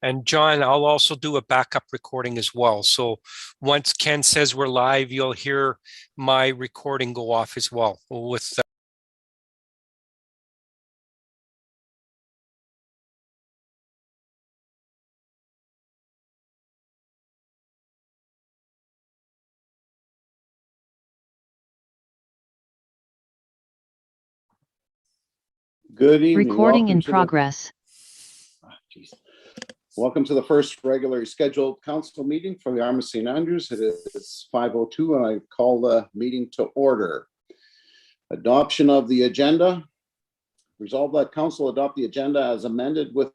And John, I'll also do a backup recording as well. So once Ken says we're live, you'll hear my recording go off as well with Good evening. Recording in progress. Welcome to the first regularly scheduled council meeting for the Arm of St. Andrews. It is 5:02 and I call the meeting to order. Adoption of the agenda. Resolve that council adopt the agenda as amended with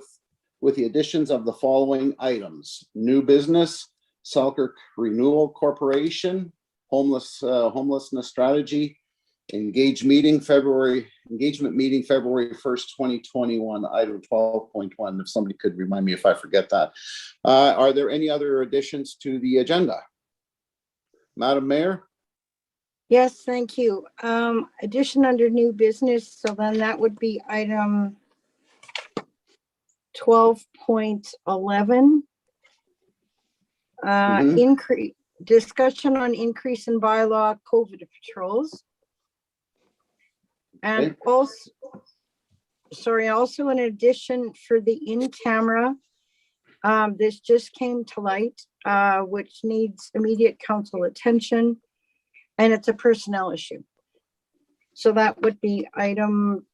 the additions of the following items. New business, Selkirk Renewal Corporation, homelessness strategy, engagement meeting February 1st, 2021, item 12.1. If somebody could remind me if I forget that. Are there any other additions to the agenda? Madam Mayor? Yes, thank you. Addition under new business, so then that would be item 12.11. Increase discussion on increase in bylaw COVID patrols. And also, also in addition for the in-camera, this just came to light, which needs immediate council attention, and it's a personnel issue. So that would be item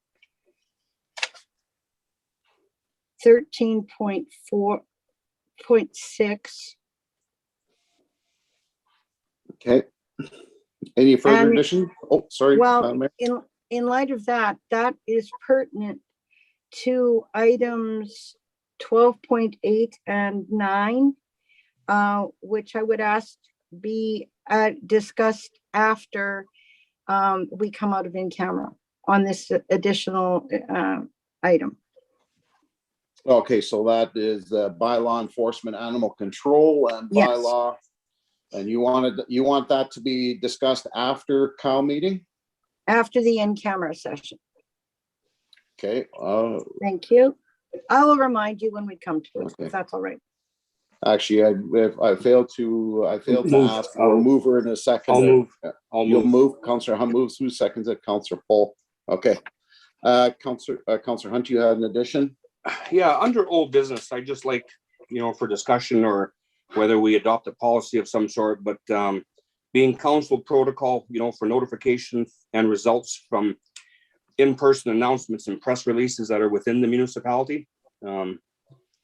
13.4.6. Okay. Any further addition? Oh, sorry. Well, in light of that, that is pertinent to items 12.8 and 9, which I would ask be discussed after we come out of in camera on this additional item. Okay, so that is bylaw enforcement, animal control, and bylaw. Yes. And you want that to be discussed after COW meeting? After the in-camera session. Okay. Thank you. I will remind you when we come to it, if that's all right. Actually, I failed to ask for a mover in a second. I'll move. You'll move. Councillor Hunt moves. Who seconds it? Councillor Paul. Okay. Councillor Hunt, you had an addition? Yeah, under old business, I just like, for discussion or whether we adopt a policy of some sort, but being council protocol, for notification and results from in-person announcements and press releases that are within the municipality in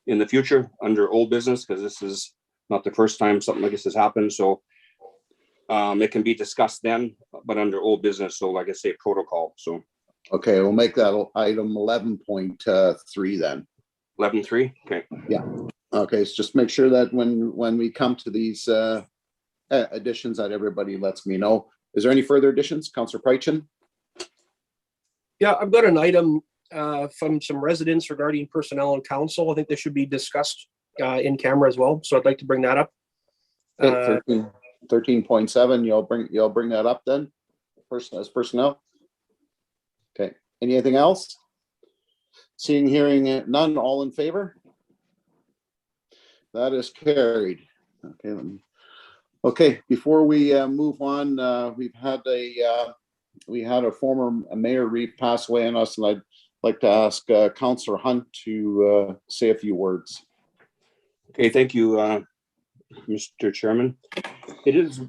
the future under old business, because this is not the first time something like this has happened. So it can be discussed then, but under old business. So like I say, protocol. So. Okay, we'll make that item 11.3 then. 11.3, okay. Yeah. Okay, so just make sure that when we come to these additions that everybody lets me know. Is there any further additions? Councillor Prychin? Yeah, I've got an item from some residents regarding personnel and council. I think this should be discussed in camera as well. So I'd like to bring that up. 13.7, you'll bring that up then? Personnel? Okay, anything else? Seeing, hearing none, all in favor? That is carried. Okay, before we move on, we had a former Mayor Reeve pass away on us, and I'd like to ask Councillor Hunt to say a few words. Okay, thank you, Mr. Chairman. It is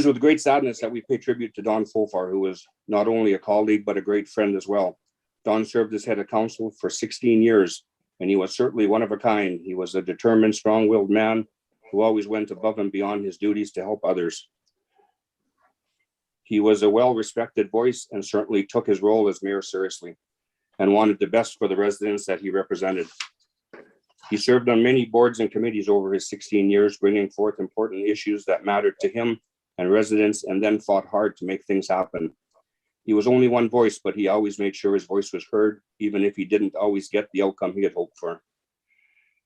with great sadness that we pay tribute to Don Folfar, who was not only a colleague, but a great friend as well. Don served as head of council for 16 years, and he was certainly one of a kind. He was a determined, strong-willed man who always went above and beyond his duties to help others. He was a well-respected voice and certainly took his role as mayor seriously and wanted the best for the residents that he represented. He served on many boards and committees over his 16 years, bringing forth important issues that mattered to him and residents, and then fought hard to make things happen. He was only one voice, but he always made sure his voice was heard, even if he didn't always get the outcome he had hoped for.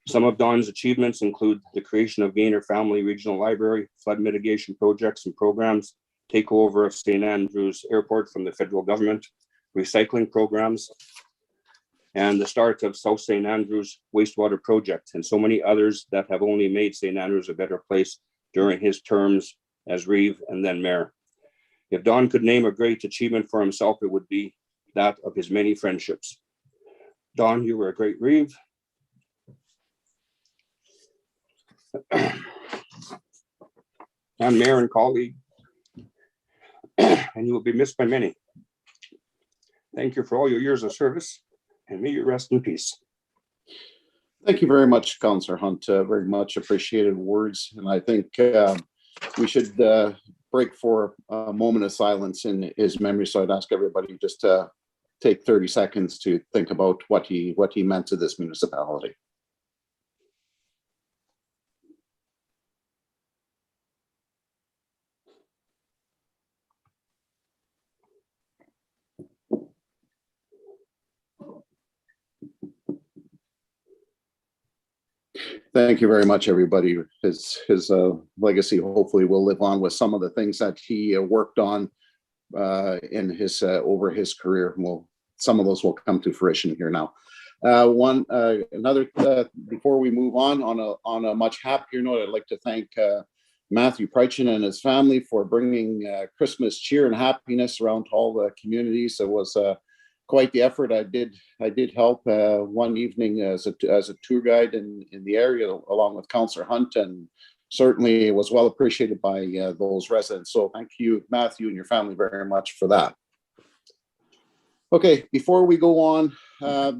Some of Don's achievements include the creation of Gaynor Family Regional Library, flood mitigation projects and programs, takeover of St. Andrews Airport from the federal government, recycling programs, and the start of South St. Andrews wastewater project, and so many others that have only made St. Andrews a better place during his terms as Reeve and then mayor. If Don could name a great achievement for himself, it would be that of his many friendships. Don, you were a great Reeve. And mayor and colleague, and you will be missed by many. Thank you for all your years of service, and may you rest in peace. Thank you very much, Councillor Hunt. Very much appreciated words. And I think we should break for a moment of silence in his memory. So I'd ask everybody just to take 30 seconds to think about what he meant to this municipality. Thank you very much, everybody. His legacy hopefully will live on with some of the things that he worked on in his over his career. Well, some of those will come to fruition here now. Before we move on a much happier note, I'd like to thank Matthew Prychin and his family for bringing Christmas cheer and happiness around to all the communities. It was quite the effort. I did help one evening as a tour guide in the area along with Councillor Hunt, and certainly it was well appreciated by those residents. So thank you, Matthew, and your family very much for that. Okay, before we go on, I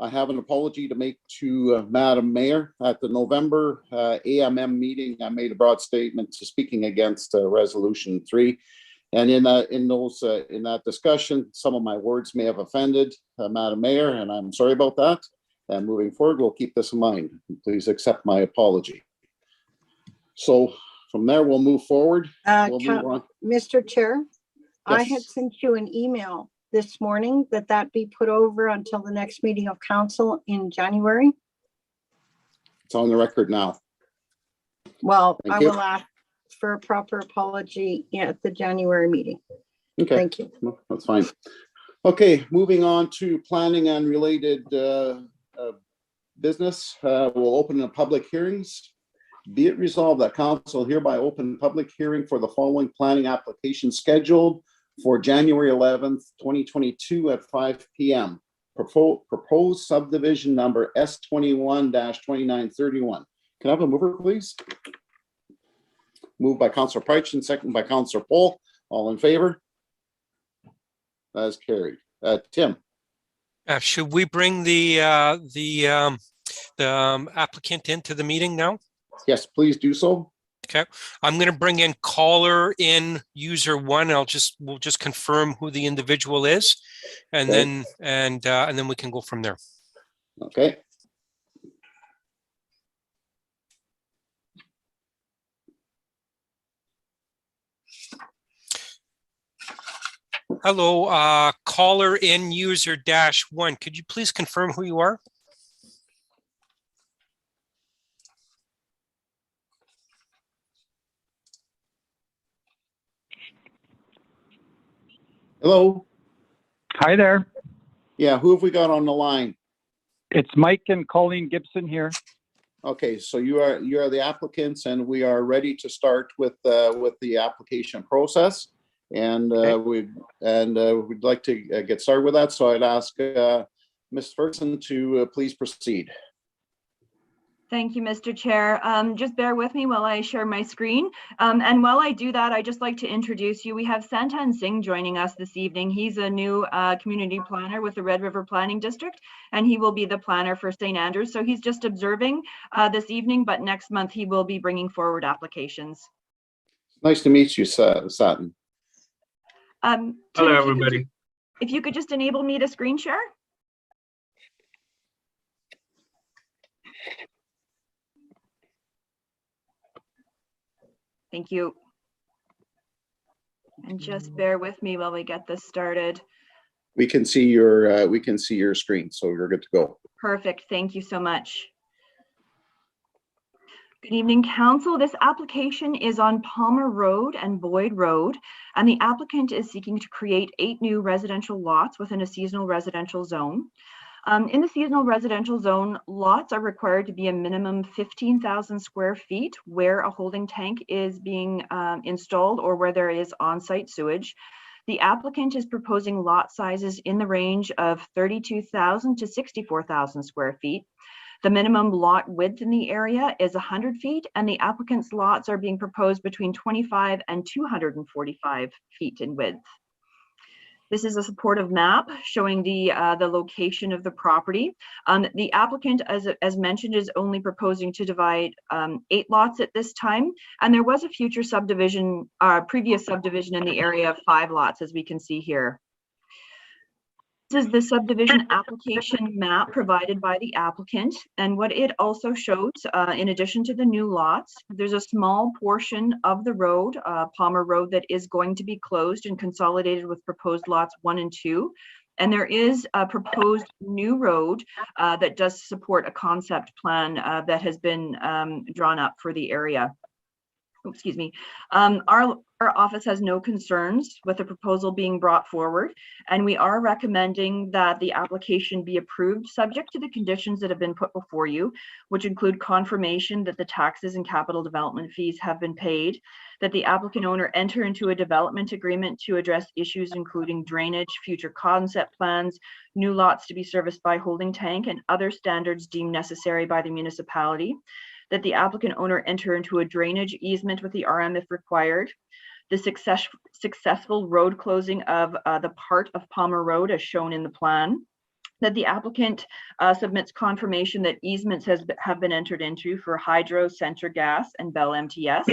have an apology to make to Madam Mayor. At the November AMM meeting, I made a broad statement speaking against Resolution 3. And in that discussion, some of my words may have offended Madam Mayor, and I'm sorry about that. And moving forward, we'll keep this in mind. Please accept my apology. So from there, we'll move forward. We'll move on. Mr. Chair, Yes. I had sent you an email this morning that be put over until the next meeting of council in January. It's on the record now. Well, Thank I you. will ask for a proper apology at the January meeting. Okay. Thank you. That's fine. Okay, moving on to planning and related business. We'll open the public hearings. Be it resolved that council hereby open public hearing for the following planning application scheduled for January 11th, 2022 at 5 p.m. Proposed subdivision number S21-2931. Can I have a mover, please? Moved by Councillor Prychin, second by Councillor Pohl. All in favor? That is carried. Tim. Should we bring the applicant into the meeting now? Yes, please do so. Okay, I'm going to bring in caller in user 1. We'll just confirm who the individual is, and Okay. then we can go from there. Okay. Hello, caller in user -1. Could you please confirm who you are? Hello. Hi there. Yeah, who have we got on the line? It's Mike and Colleen Gibson here. Okay, so you are the applicants, and we are ready to start with the application process, and we'd like to get started with that. So I'd ask Ms. Ferguson to please proceed. Thank you, Mr. Chair. Just bear with me while I share my screen. And while I do that, I'd just like to introduce you. We have Santan Singh joining us this evening. He's a new community planner with the Red River Planning District, and he will be the planner for St. Andrews. So he's just observing this evening, but next month he will be bringing forward applications. Nice to meet you, Satin. Tim, Hello, everybody. If you could just enable me to screen share. Thank you. And just bear with me while we get this started. We can see your screen, so you're good to go. Perfect. Thank you so much. Good evening, Council. This application is on Palmer Road and Boyd Road, and the applicant is seeking to create 8 new residential lots within a seasonal residential zone. In the seasonal residential zone, lots are required to be a minimum 15,000 square feet where a holding tank is being installed or where there is on-site sewage. The applicant is proposing lot sizes in the range of 32,000 to 64,000 square feet. The minimum lot width in the area is 100 feet, and the applicant's lots are being proposed between 25 and 245 feet in width. This is a supportive map showing the location of the property. The applicant, as mentioned, is only proposing to divide 8 lots at this time, and there was a future subdivision, previous subdivision in the area of 5 lots, as we can see here. This is the subdivision application map provided by the applicant, and what it also shows, in addition to the new lots, there's a small portion of the road, Palmer Road, that is going to be closed and consolidated with proposed lots 1 and 2. And there is a proposed new road that does support a concept plan that has been drawn up for the area. Excuse me. Our office has no concerns with the proposal being brought forward, and we are recommending that the application be approved subject to the conditions that have been put before you, which include confirmation that the taxes and capital development fees have been paid, that the applicant owner enter into a development agreement to address issues including drainage, future concept plans, new lots to be serviced by holding tank, and other standards deemed necessary by the municipality, that the applicant owner enter into a drainage easement with the RM if required, the successful road closing of the part of Palmer Road as shown in the plan, that the applicant submits confirmation that easements have been entered into for Hydro, Centre Gas, and Bell MTS,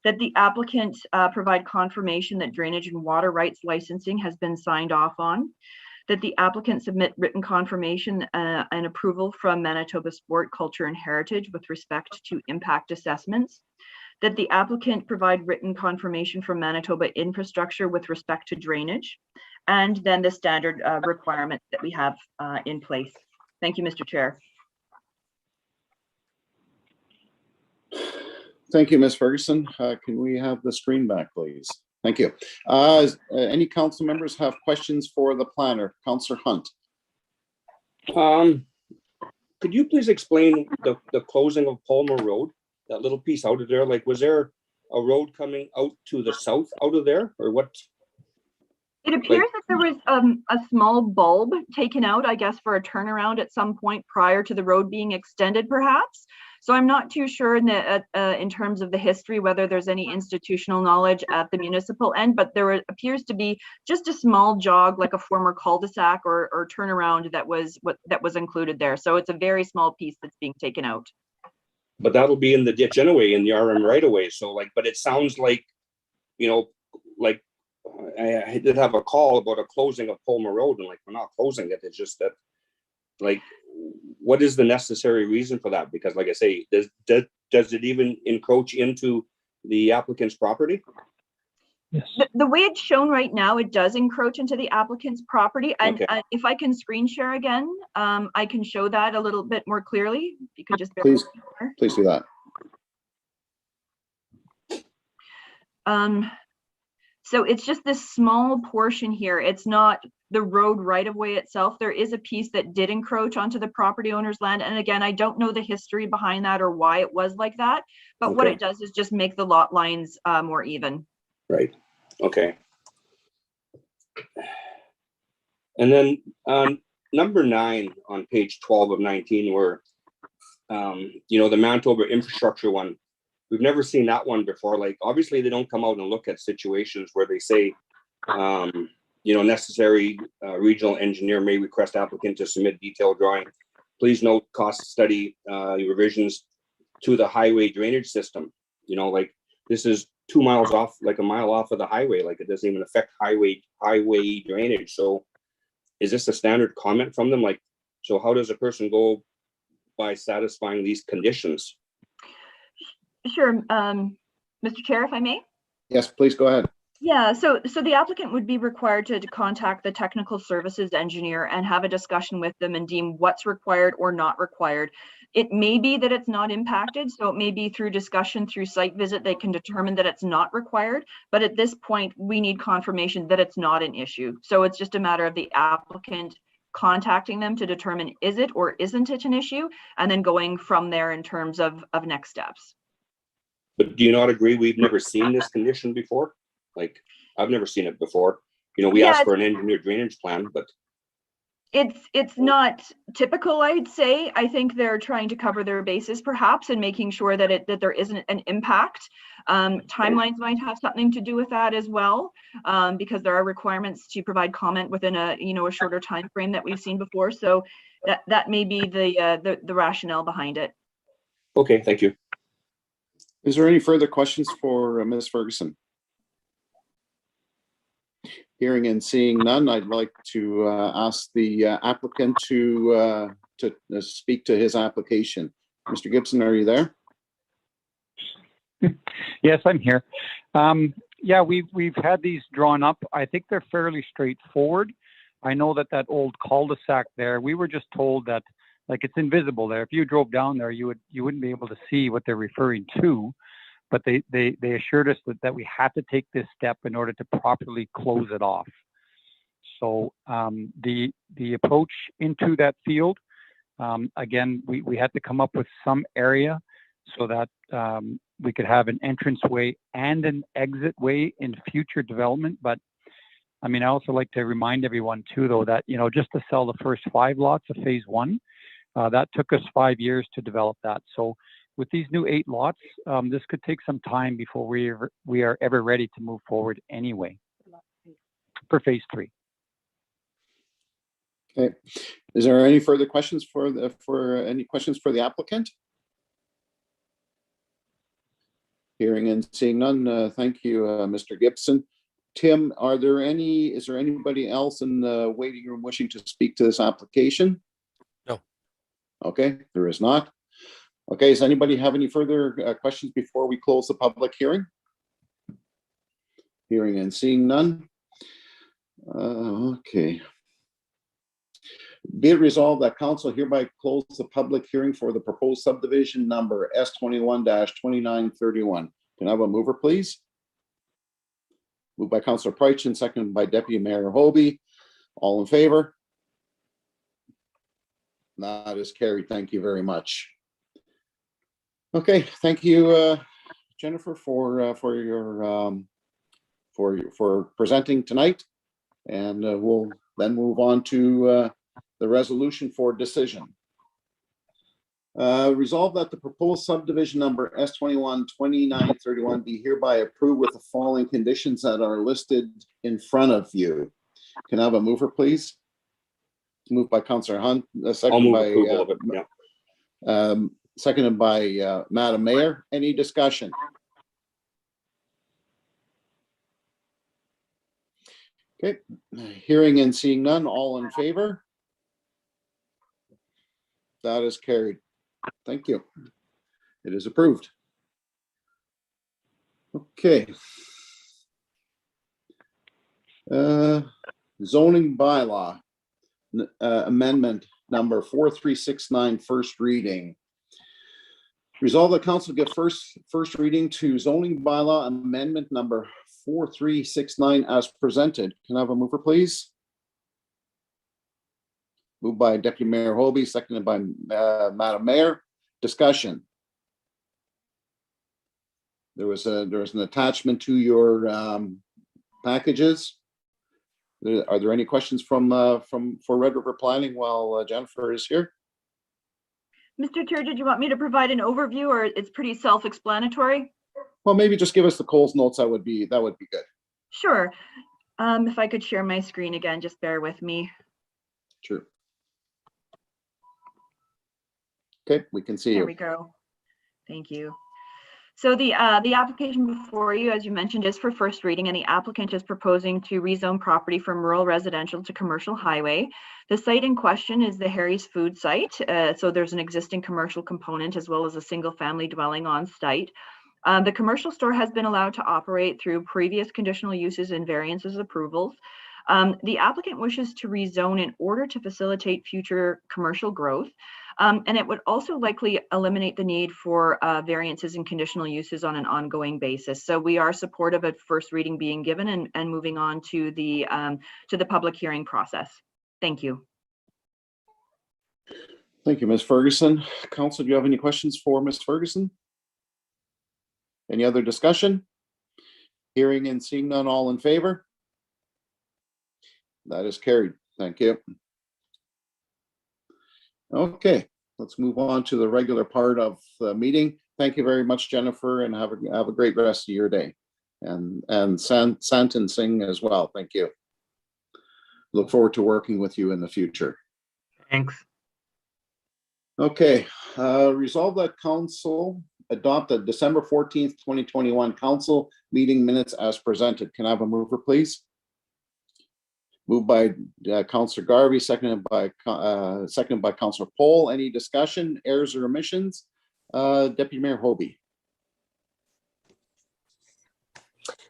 that the applicant provide confirmation that drainage and water rights licensing has been signed off on, that the applicant submit written confirmation and approval from Manitoba Sport, Culture and Heritage with respect to impact assessments, that the applicant provide written confirmation from Manitoba Infrastructure with respect to drainage, and then the standard requirements that we have in place. Thank you, Mr. Chair. Thank you, Ms. Ferguson. Can we have the screen back, please? Thank you. Any council members have questions for the planner? Councillor Hunt. Could you please explain the closing of Palmer Road, that little piece out of there? Like, was there a road coming out to the south out of there, or what? It appears that there was a small bulb taken out, I guess, for a turnaround at some point prior to the road being extended, perhaps. So I'm not too sure in terms of the history whether there's any institutional knowledge at the municipal end, but there appears to be just a small jog, like a former cul-de-sac or turnaround that was included there. So it's a very small piece that's being taken out. But that'll be in the ditch anyway, in the RM right away. So like, but it sounds like, you know, like I did have a call about a closing of Palmer Road, and like, we're not closing it. It's just that, like, what is the necessary reason for that? Because like I say, does it even encroach into the applicant's property? Yes. The way it's shown right now, it does encroach into the applicant's property. And Okay. if I can screen share again, I can show that a little bit more clearly. If you could just bear Please, with me here. please do that. So it's just this small portion here. It's not the road right of way itself. There is a piece that did encroach onto the property owner's land. And again, I don't know the history behind that or why it was like that, but what Okay. it does is just make the lot lines more even. Right. Okay. And then number 9 on page 12 of 19, where you know, the Manitoba infrastructure one, we've never seen that one before. Like, obviously they don't come out and look at situations where they say, you know, necessary regional engineer may request applicant to submit detailed drawing. Please note cost study revisions to the highway drainage system. You know, like, this is 2 miles off, like a mile off of the highway. Like, it doesn't even affect highway drainage. So is this a standard comment from them? Like, so how does a person go by satisfying these conditions? Sure, Mr. Chair, if I may. Yes, please go ahead. Yeah, so the applicant would be required to contact the technical services engineer and have a discussion with them and deem what's required or not required. It may be that it's not impacted, so it may be through discussion, through site visit, they can determine that it's not required. But at this point, we need confirmation that it's not an issue. So it's just a matter of the applicant contacting them to determine is it or isn't it an issue, and then going from there in terms of next steps. But do you not agree we've never seen this condition before? Like, I've never seen it before. You know, we Yeah, asked for an engineered drainage plan, but it's not typical, I'd say. I think they're trying to cover their bases perhaps and making sure that there isn't an impact. Timelines might have something to do with that as well, because there are requirements to provide comment within a shorter time frame that we've seen before. So that may be the rationale behind it. okay, thank you. Is there any further questions for Ms. Ferguson? Hearing and seeing none, I'd like to ask the applicant to speak to his application. Mr. Gibson, are you there? Yes, I'm here. Yeah, we've had these drawn up. I think they're fairly straightforward. I know that old cul-de-sac there, we were just told that like it's invisible there. If you drove down there, you wouldn't be able to see what they're referring to. But they assured us that we had to take this step in order to properly close it off. So the approach into that field, again, we had to come up with some area so that we could have an entrance way and an exit way in future development. But I mean, I also like to remind everyone too, though, that, just to sell the first 5 lots of phase 1, that took us 5 years to develop that. So with these new 8 lots, this could take some time before we are ever ready to move forward anyway for phase 3. Okay. Is there any further questions for the applicant? Hearing and seeing none, thank you, Mr. Gibson. Tim, is there anybody else in the waiting room wishing to speak to this application? No. Okay, there is not. Okay, does anybody have any further questions before we close the public hearing? Hearing and seeing none. Okay. Be it resolved that council hereby close the public hearing for the proposed subdivision number S21-2931. Can I have a mover, please? Moved by Councillor Prychin, seconded by Deputy Mayor Robe. All in favor? That is carried. Thank you very much. Okay, thank you, Jennifer, for presenting tonight, and we'll then move on to the resolution for decision. Resolve that the proposed subdivision number S21-2931 be hereby approved with the following conditions that are listed in front of you. Can I have a mover, please? Moved by Councillor Hunt, seconded by approval of it, yeah. Seconded by Madam Mayor. Any discussion? Okay, hearing and seeing none, all in favor? That is carried. Thank you. It is approved. Okay. Zoning bylaw amendment number 4369, first reading. Resolve the council give first reading to zoning bylaw amendment number 4369 as presented. Can I have a mover, please? Moved by Deputy Mayor Robe, seconded by Madam Mayor. Discussion. There was an attachment to your packages. Are there any questions for Red River Planning while Jennifer is here? Mr. Chair, did you want me to provide an overview, or it's pretty self-explanatory? Well, maybe just give us the Coles notes. That would be good. Sure. If I could share my screen again, just bear with me. Sure. Okay, we can see you. There we go. Thank you. So the application before you, as you mentioned, is for first reading, and the applicant is proposing to rezone property from rural residential to commercial highway. The site in question is the Harry's Food site. So there's an existing commercial component as well as a single family dwelling on site. The commercial store has been allowed to operate through previous conditional uses and variances approvals. The applicant wishes to rezone in order to facilitate future commercial growth. And it would also likely eliminate the need for variances and conditional uses on an ongoing basis. So we are supportive of first reading being given and moving on to the public hearing process. Thank you. Thank you, Ms. Ferguson. Council, do you have any questions for Ms. Ferguson? Any other discussion? Hearing and seeing none, all in favor? That is carried. Thank you. Okay, let's move on to the regular part of the meeting. Thank you very much, Jennifer, and have a great rest of your day. And Santan Singh as well. Thank you. Look forward to working with you in the future. Thanks. Okay, resolve that council adopt the December 14th, 2021 council meeting minutes as presented. Can I have a mover, please? Moved by Councillor Garvey, seconded by Councillor Pohl. Any discussion, errors or omissions? Deputy Mayor Hobie.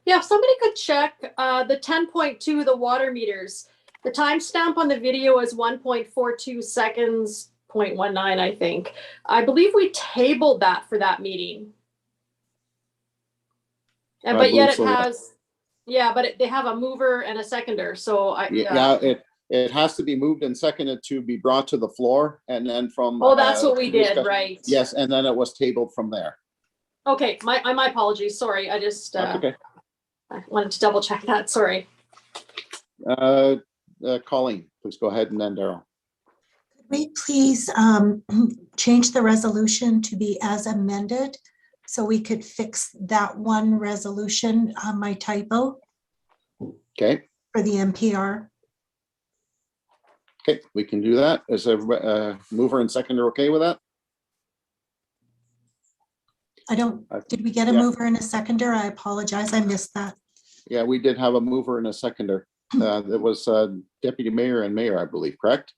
Yeah, if somebody could check the 10.2, the water meters. The timestamp on the video is 1.42 seconds, 0.19, I think. I believe we tabled that for that meeting. And but yet it has, yeah, but they have a mover and a seconder. So it has to be moved and seconded to be brought to the floor, and then from. Oh, that's what we did, right? Yes, and then it was tabled from there. Okay, my apologies. Sorry, I just okay. I wanted to double check that. Sorry. Colleen, please go ahead, and then Daryl. Could we please change the resolution to be as amended so we could fix that one resolution, my typo? Okay. For the MPR. Okay, we can do that. Is a mover and seconder okay with that? Did we get a mover and a seconder? I apologize, I missed that. Yeah, we did have a mover and a seconder. It was Deputy Mayor and Mayor, I believe, correct?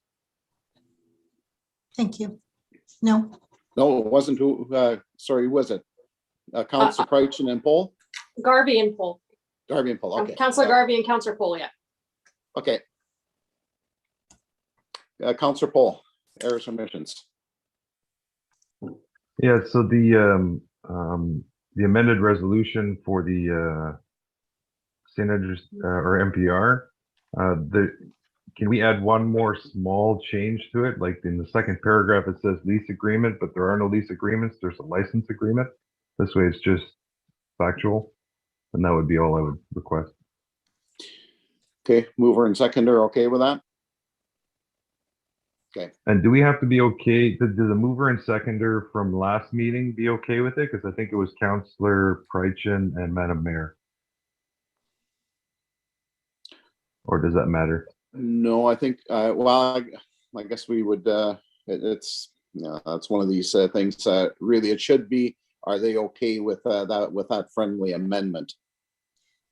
Thank you. No. No, it wasn't. Who? Sorry, who was it? Councillor Crouchen and Pohl? Garvey and Pohl. Garvey and Pohl, okay. Councillor Garvey and Councillor Pohl, yeah. Okay. Councillor Pohl, errors or omissions? Yeah, so the amended resolution for the St. Andrews or MPR, can we add one more small change to it? Like in the second paragraph, it says lease agreement, but there are no lease agreements. There's a license agreement. This way it's just factual, and that would be all I would request. Okay, mover and seconder, okay with that? Okay. And do we have to be okay? Did the mover and seconder from last meeting be okay with it? Because I think it was Councillor Prychin and Madam Mayor. Or does that matter? No, I think, well, I guess we would, it's one of these things that really it should be, are they okay with that friendly amendment?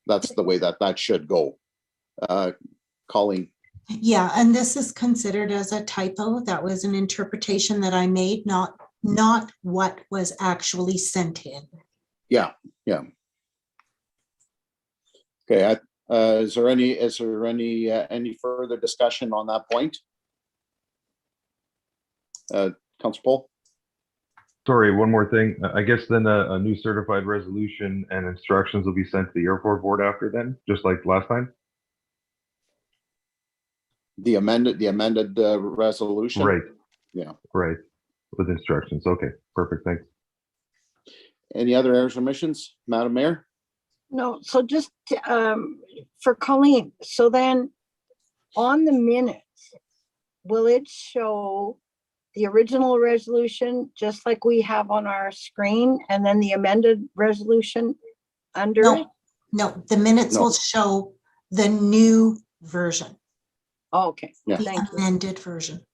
That's the way that should go. Colleen. Yeah, and this is considered as a typo. That was an interpretation that I made, not what was actually sent in. Yeah. Okay, is there any further discussion on that point? Councillor Pohl? Sorry, one more thing. I guess then a new certified resolution and instructions will be sent to the airport board after then, just like last time? The amended resolution? Right. Yeah. Right. With instructions. Okay, perfect. Thanks. Any other errors or omissions, Madam Mayor? No, so just for Colleen, so then on the minutes, will it show the original resolution just like we have on our screen and then the amended resolution under it? No, the minutes will show the new version. Oh, okay, Yeah. thank The amended version.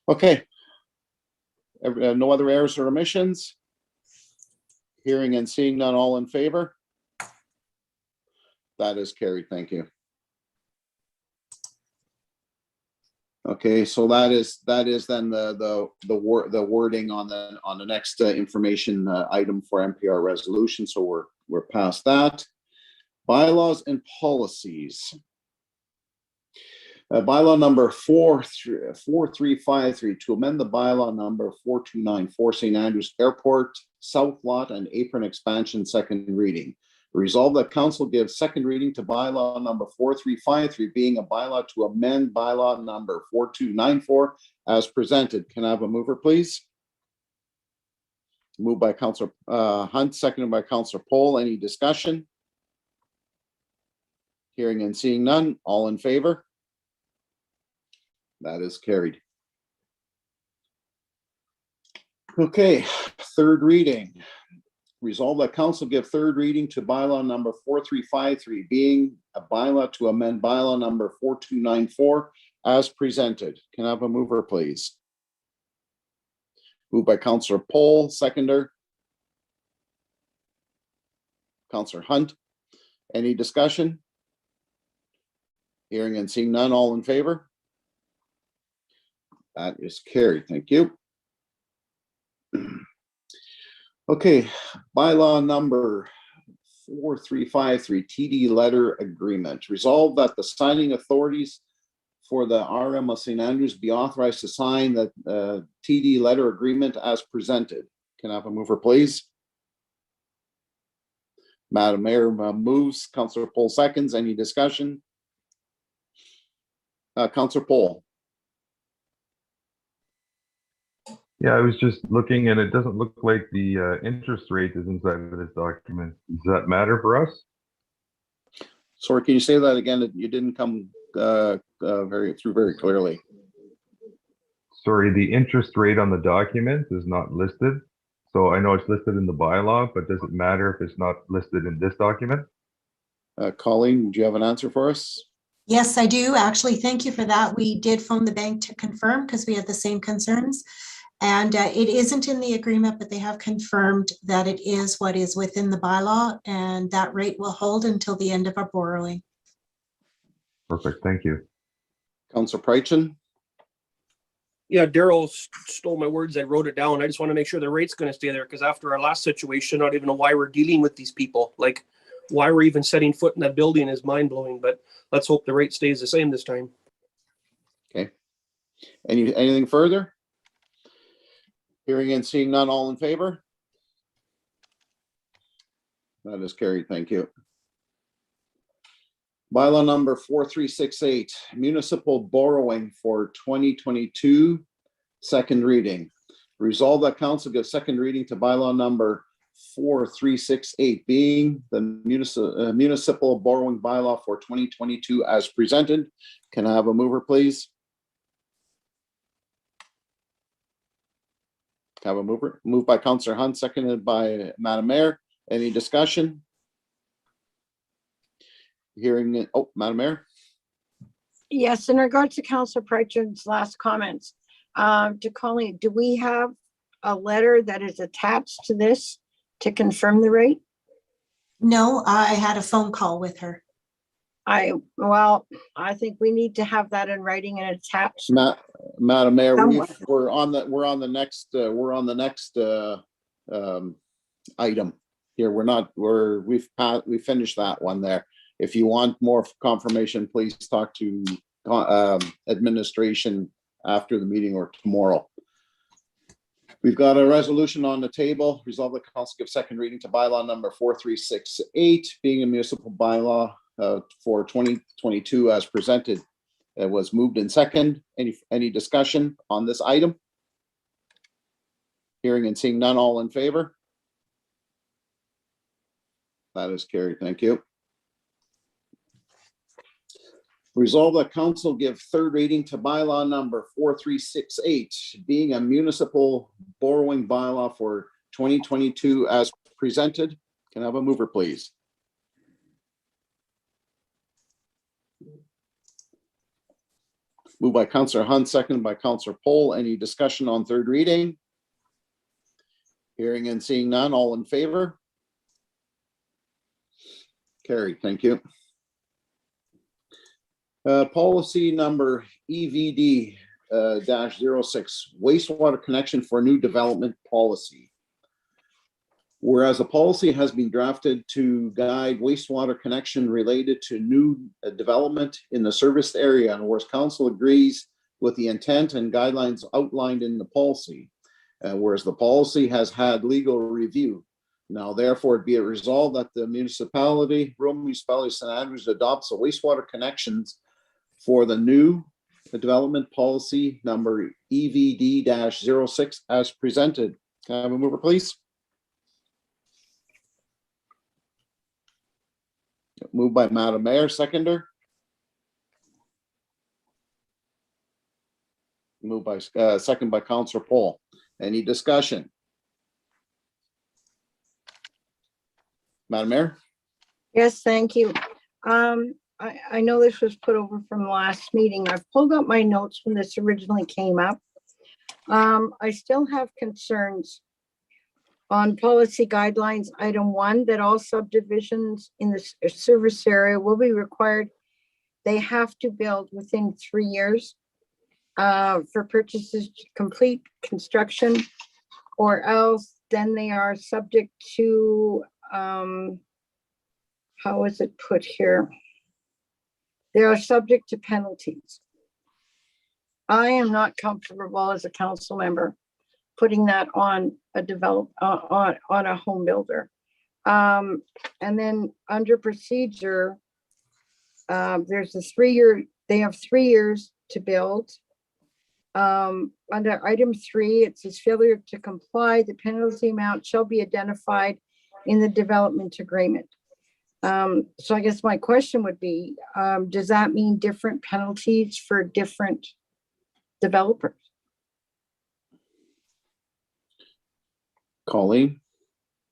Okay. No other errors or omissions? Hearing and seeing none, all in favor? That is carried. Thank you. Okay, so that is then the wording on the next information item for MPR resolution. So we're past that. Bylaws and policies. Bylaw number 4353 to amend the bylaw number 4294 St. Andrews Airport South Lot and Apron Expansion, second reading. Resolved that council gives second reading to bylaw number 4353, being a bylaw to amend bylaw number 4294 as presented. Can I have a mover, please? Moved by Councillor Hunt, seconded by Councillor Poll. Any discussion? Hearing and seeing none. All in favor? That is carried. Okay, third reading. Resolve that council give third reading to bylaw number 4353, being a bylaw to amend bylaw number 4294 as presented. Can I have a mover, please? Moved by Councillor Poll, seconder. Councillor Hunt. Any discussion? Hearing and seeing none, all in favor? That is carried. Thank you. Okay, bylaw number 4353, TD letter agreement. Resolved that the signing authorities for the RM of St. Andrews be authorized to sign the TD letter agreement as presented. Can I have a mover, please? Madam Mayor moves, Councillor Poll seconds. Any discussion? Councillor Poll. Yeah, I was just looking and it doesn't look like the interest rate is inside of this document. Does that matter for us? Sorry, can you say that again? You didn't come very clearly. Sorry, the interest rate on the document is not listed. So I know it's listed in the bylaw, but does it matter if it's not listed in this document? Colleen, do you have an answer for us? Yes, I do. Actually, thank you for that. We did phone the bank to confirm because we had the same concerns. And it isn't in the agreement, but they have confirmed that it is what is within the bylaw, and that rate will hold until the end of our borrowing. Perfect, thank you. Councillor Prychin? Yeah, Daryl stole my words. I wrote it down. I just want to make sure the rate's going to stay there, because after our last situation, I don't even know why we're dealing with these people. Like, why we're even setting foot in that building is mind blowing, but let's hope the rate stays the same this time. Okay. Anything further? Hearing and seeing none, all in favor? That is carried, thank you. Bylaw number 4368, municipal borrowing for 2022, second reading. Resolve that council give second reading to bylaw number 4368, being the municipal borrowing bylaw for 2022 as presented. Can I have a mover, please? Have a mover. Moved by Councillor Hunt, seconded by Madam Mayor. Any discussion? Hearing it. Oh, Madam Mayor. Yes, in regards to Councillor Prychin's last comments, to Colleen, do we have a letter that is attached to this to confirm the rate? No, I had a phone call with her. Well, I think we need to have that in writing and attached. Madam Mayor, Somewhere. we're on the next item here. We finished that one there. If you want more confirmation, please talk to administration after the meeting or tomorrow. We've got a resolution on the table. Resolve the council give second reading to bylaw number 4368, being a municipal bylaw for 2022 as presented. It was moved in second. Any discussion on this item? Hearing and seeing none, all in favor? That is carried. Thank you. Resolve that council give third reading to bylaw number 4368, being a municipal borrowing bylaw for 2022 as presented. Can I have a mover, please? Moved by Councillor Hunt, seconded by Councillor Poll. Any discussion on third reading? Hearing and seeing none, all in favor? Carried, thank you. Policy number EVD -06, wastewater connection for new development policy. Whereas a policy has been drafted to guide wastewater connection related to new development in the serviced area, and whereas council agrees with the intent and guidelines outlined in the policy, whereas the policy has had legal review, Now therefore be it resolved that the municipality, Robe Municipality of St. Andrews adopts a wastewater connections for the new development policy number EVD-06 as presented. Can I have a mover, please? Moved by Madam Mayor, seconder. Moved by, second by Councillor Paul. Any discussion? Madam Mayor? Yes, thank you. I know this was put over from the last meeting. I've pulled up my notes when this originally came up. I still have concerns on policy guidelines, item 1, that all subdivisions in the service area will be required. They have to build within 3 years for purchases to complete construction, or else then they are subject to, how is it put here? They are subject to penalties. I am not comfortable as a council member putting that on a on a home builder. And then under procedure, there's a 3-year, they have 3 years to build. Under item 3, it says failure to comply, the penalty amount shall be identified in the development agreement. So I guess my question would be, does that mean different penalties for different developers? Colleen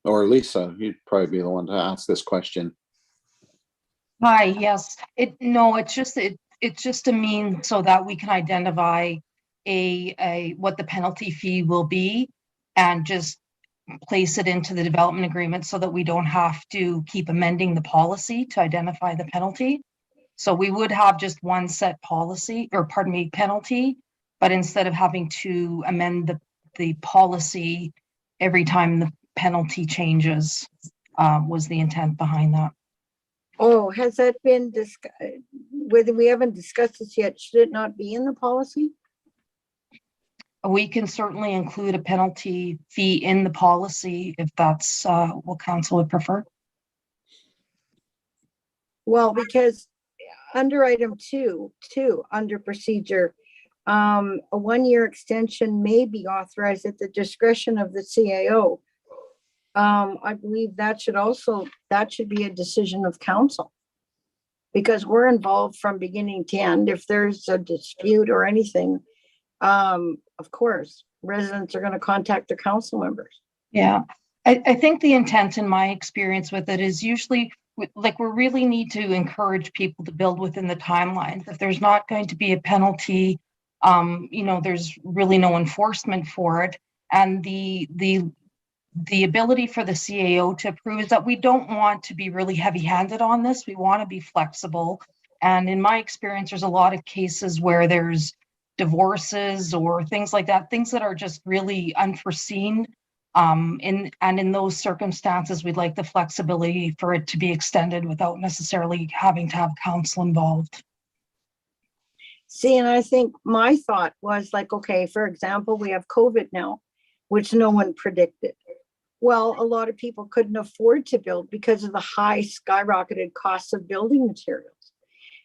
or Lisa, you'd probably be the one to ask this question. Hi, yes. It's just a mean so that we can identify what the penalty fee will be and just place it into the development agreement so that we don't have to keep amending the policy to identify the penalty. So we would have just one set policy, or pardon me, penalty, but instead of having to amend the policy every time the penalty changes, was the intent behind that. Oh, has that been discussed? Whether we haven't discussed this yet, should it not be in the policy? We can certainly include a penalty fee in the policy if that's what council would prefer. Well, because under item 2, under procedure, a 1-year extension may be authorized at the discretion of the CAO. I believe that should be a decision of council, because we're involved from beginning to end. If there's a dispute or anything, of course, residents are going to contact their council members. Yeah, I think the intent in my experience with it is usually like we really need to encourage people to build within the timelines. If there's not going to be a penalty, there's really no enforcement for it. And the ability for the CAO to approve is that we don't want to be really heavy-handed on this. We want to be flexible. And in my experience, there's a lot of cases where there's divorces or things like that, things that are just really unforeseen. In those circumstances, we'd like the flexibility for it to be extended without necessarily having to have council involved. See, and I think my thought was like, okay, for example, we have COVID now, which no one predicted. Well, a lot of people couldn't afford to build because of the high skyrocketed costs of building materials.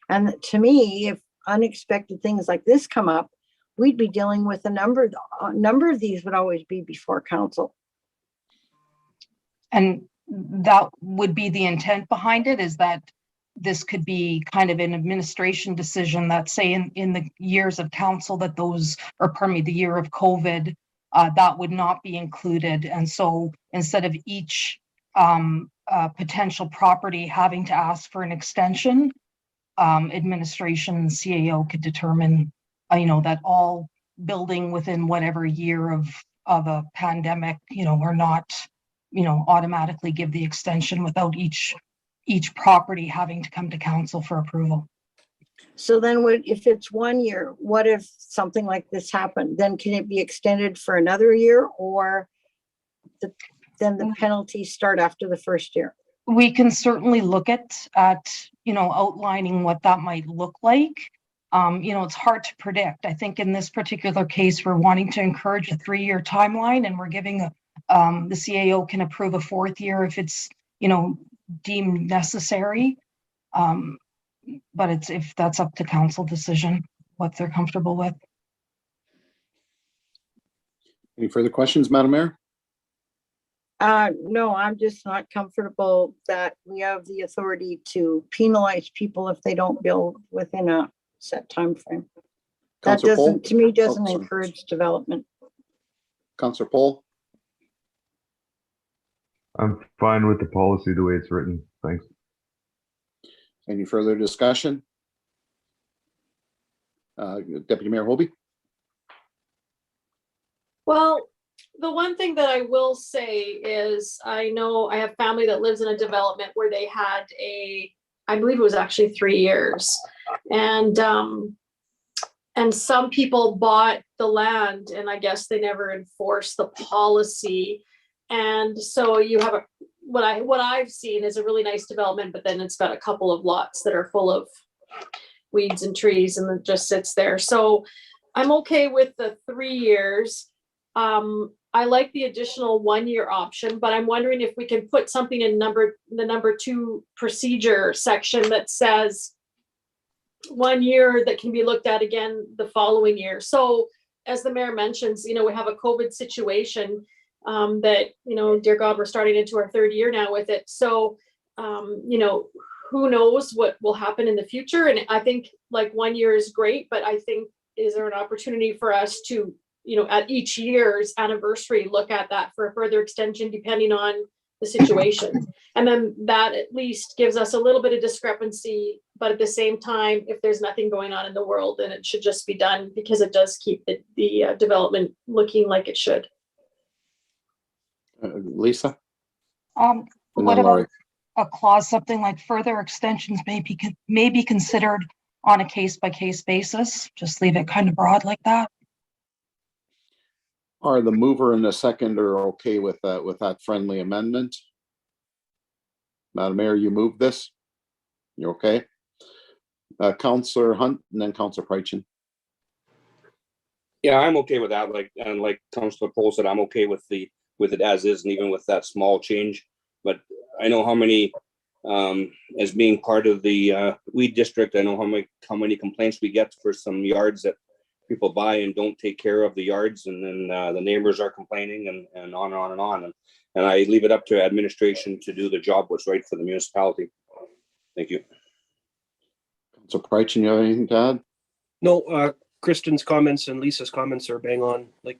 And to me, if unexpected things like this come up, we'd be dealing with a number of these would always be before council. And that would be the intent behind it, is that this could be kind of an administration decision that, say, in the years of council that those, or pardon me, the year of COVID, that would not be included. And so instead of each potential property having to ask for an extension, administration and CAO could determine, that all building within whatever year of a pandemic, or not, automatically give the extension without each property having to come to council for approval. So then if it's 1 year, what if something like this happened? Then can it be extended for another year, or then the penalties start after the first year? We can certainly look at outlining what that might look like. It's hard to predict. I think in this particular case, we're wanting to encourage a 3-year timeline, and we're giving The CAO can approve a 4th year if it's, deemed necessary. But if that's up to council decision, what they're comfortable with. Any further questions, Madam Mayor? No, I'm just not comfortable that we have the authority to penalize people if they don't build within a set time frame. That Councillor Paul? doesn't, to me, doesn't sorry. encourage development. Councillor Paul? I'm fine with the policy the way it's written. Thanks. Any further discussion? Deputy Mayor Hobie? Well, the one thing that I will say is I know I have family that lives in a development where they had I believe it was actually 3 years. And some people bought the land and I guess they never enforced the policy. And so you have what I've seen is a really nice development, but then it's got a couple of lots that are full of weeds and trees and it just sits there. So I'm okay with the 3 years. I like the additional 1 year option, but I'm wondering if we can put something in the number 2 procedure section that says 1 year that can be looked at again the following year. So as the mayor mentions, we have a COVID situation that, dear God, we're starting into our 3rd year now with it. So, who knows what will happen in the future. And I think like 1 year is great, but I think, is there an opportunity for us to, at each year's anniversary, look at that for a further extension depending on the situation. And then that at least gives us a little bit of discrepancy, but at the same time, if there's nothing going on in the world, then it should just be done because it does keep the development looking like it should. Lisa? What then about Laurie. a clause, something like further extensions may be considered on a case-by-case basis? Just leave it kind of broad like that. Are the mover and the seconder okay with that friendly amendment? Madam Mayor, you moved this? You okay? Councillor Hunt and then Councillor Prychin. Yeah, I'm okay with that. Like Councillor Paul said, I'm okay with it as is, and even with that small change. But I know how many, as being part of the weed district, I know how many complaints we get for some yards that people buy and don't take care of the yards, and then the neighbors are complaining and on and on and on. And I leave it up to administration to do the job what's right for the municipality. Thank you. Councillor Prychin, you have anything to add? No, Kristen's comments and Lisa's comments are bang on. Like,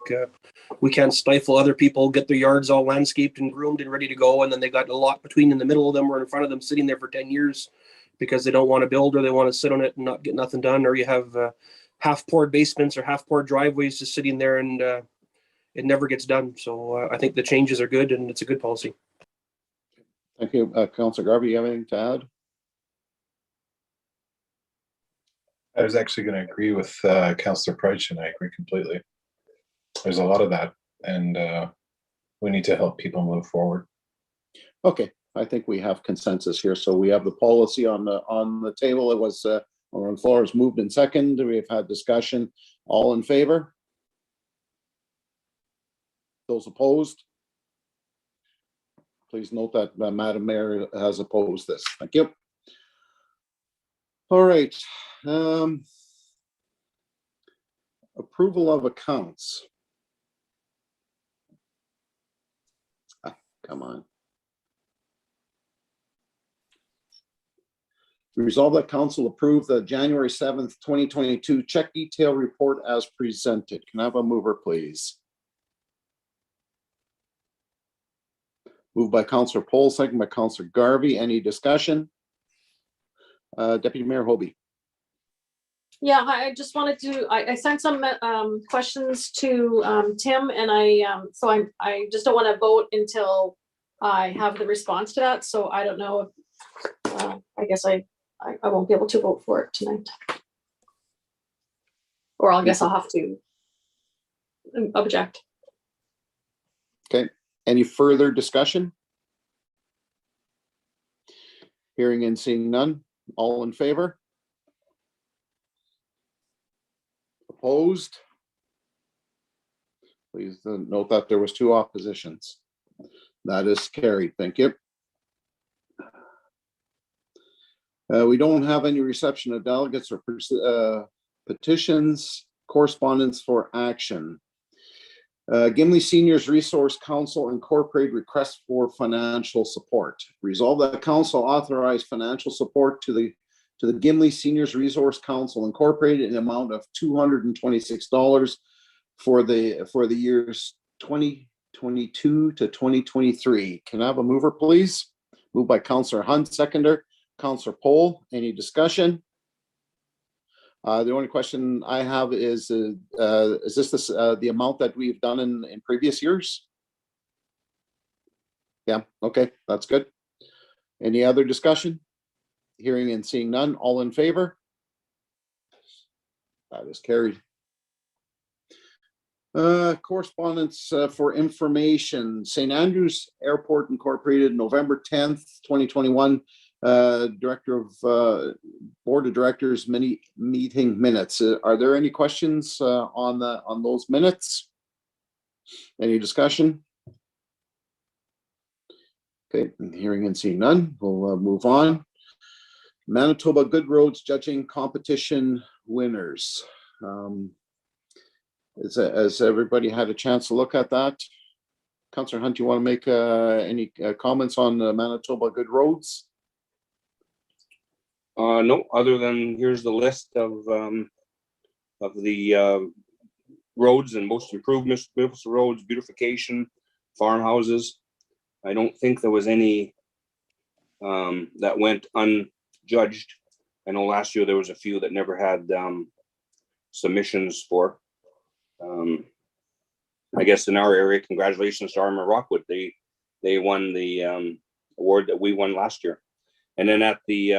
we can't stifle other people, get their yards all landscaped and groomed and ready to go, and then they got a lot between in the middle of them or in front of them sitting there for 10 years because they don't want to build or they want to sit on it and not get nothing done, or you have half-poured basements or half-poured driveways just sitting there and it never gets done. So I think the changes are good and it's a good policy. Thank you. Councillor Garvey, you have anything to add? I was actually going to agree with Councillor Prychin. I agree completely. There's a lot of that, and we need to help people move forward. Okay, I think we have consensus here. So we have the policy on the table. It was on the floor, is moved in second. We've had discussion. All in favor? Those opposed? Please note that Madam Mayor has opposed this. Thank you. All right. Approval of accounts. Come on. Resolve that council approve the January 7th, 2022 check detail report as presented. Can I have a mover, please? Moved by Councillor Pohl, second by Councillor Garvey. Any discussion? Deputy Mayor Hobie. Yeah, I just wanted to, I sent some questions to Tim, and I just don't want to vote until I have the response to that. So I don't know if, I guess I won't be able to vote for it tonight. Or I guess I'll have to object. Okay, any further discussion? Hearing and seeing none, all in favor? Opposed? Please note that there was 2 oppositions. That is carried. Thank you. We don't have any reception of delegates or petitions, correspondence for action. Gimli Seniors Resource Council Incorporated request for financial support. Resolve that council authorize financial support to the Gimli Seniors Resource Council Incorporated in the amount of $226 for the years 2022 to 2023. Can I have a mover, please? Moved by Councillor Hunt, seconder, Councillor Poll. Any discussion? The only question I have is this the amount that we've done in previous years? Yeah, okay, that's good. Any other discussion? Hearing and seeing none, all in favor? That is carried. Correspondence for information. St. Andrews Airport Incorporated, November 10th, 2021. Director of Board of Directors meeting minutes. Are there any questions on those minutes? Any discussion? Okay, hearing and seeing none, we'll move on. Manitoba Good Roads Judging Competition winners. Has everybody had a chance to look at that? Councillor Hunt, you want to make any comments on Manitoba Good Roads? No, other than here's the list of the roads and most improvements, roads, beautification, farmhouses. I don't think there was any that went unjudged. I know last year there was a few that never had submissions for. I guess in our area, congratulations to Armor Rockwood. They won the award that we won last year. And then at the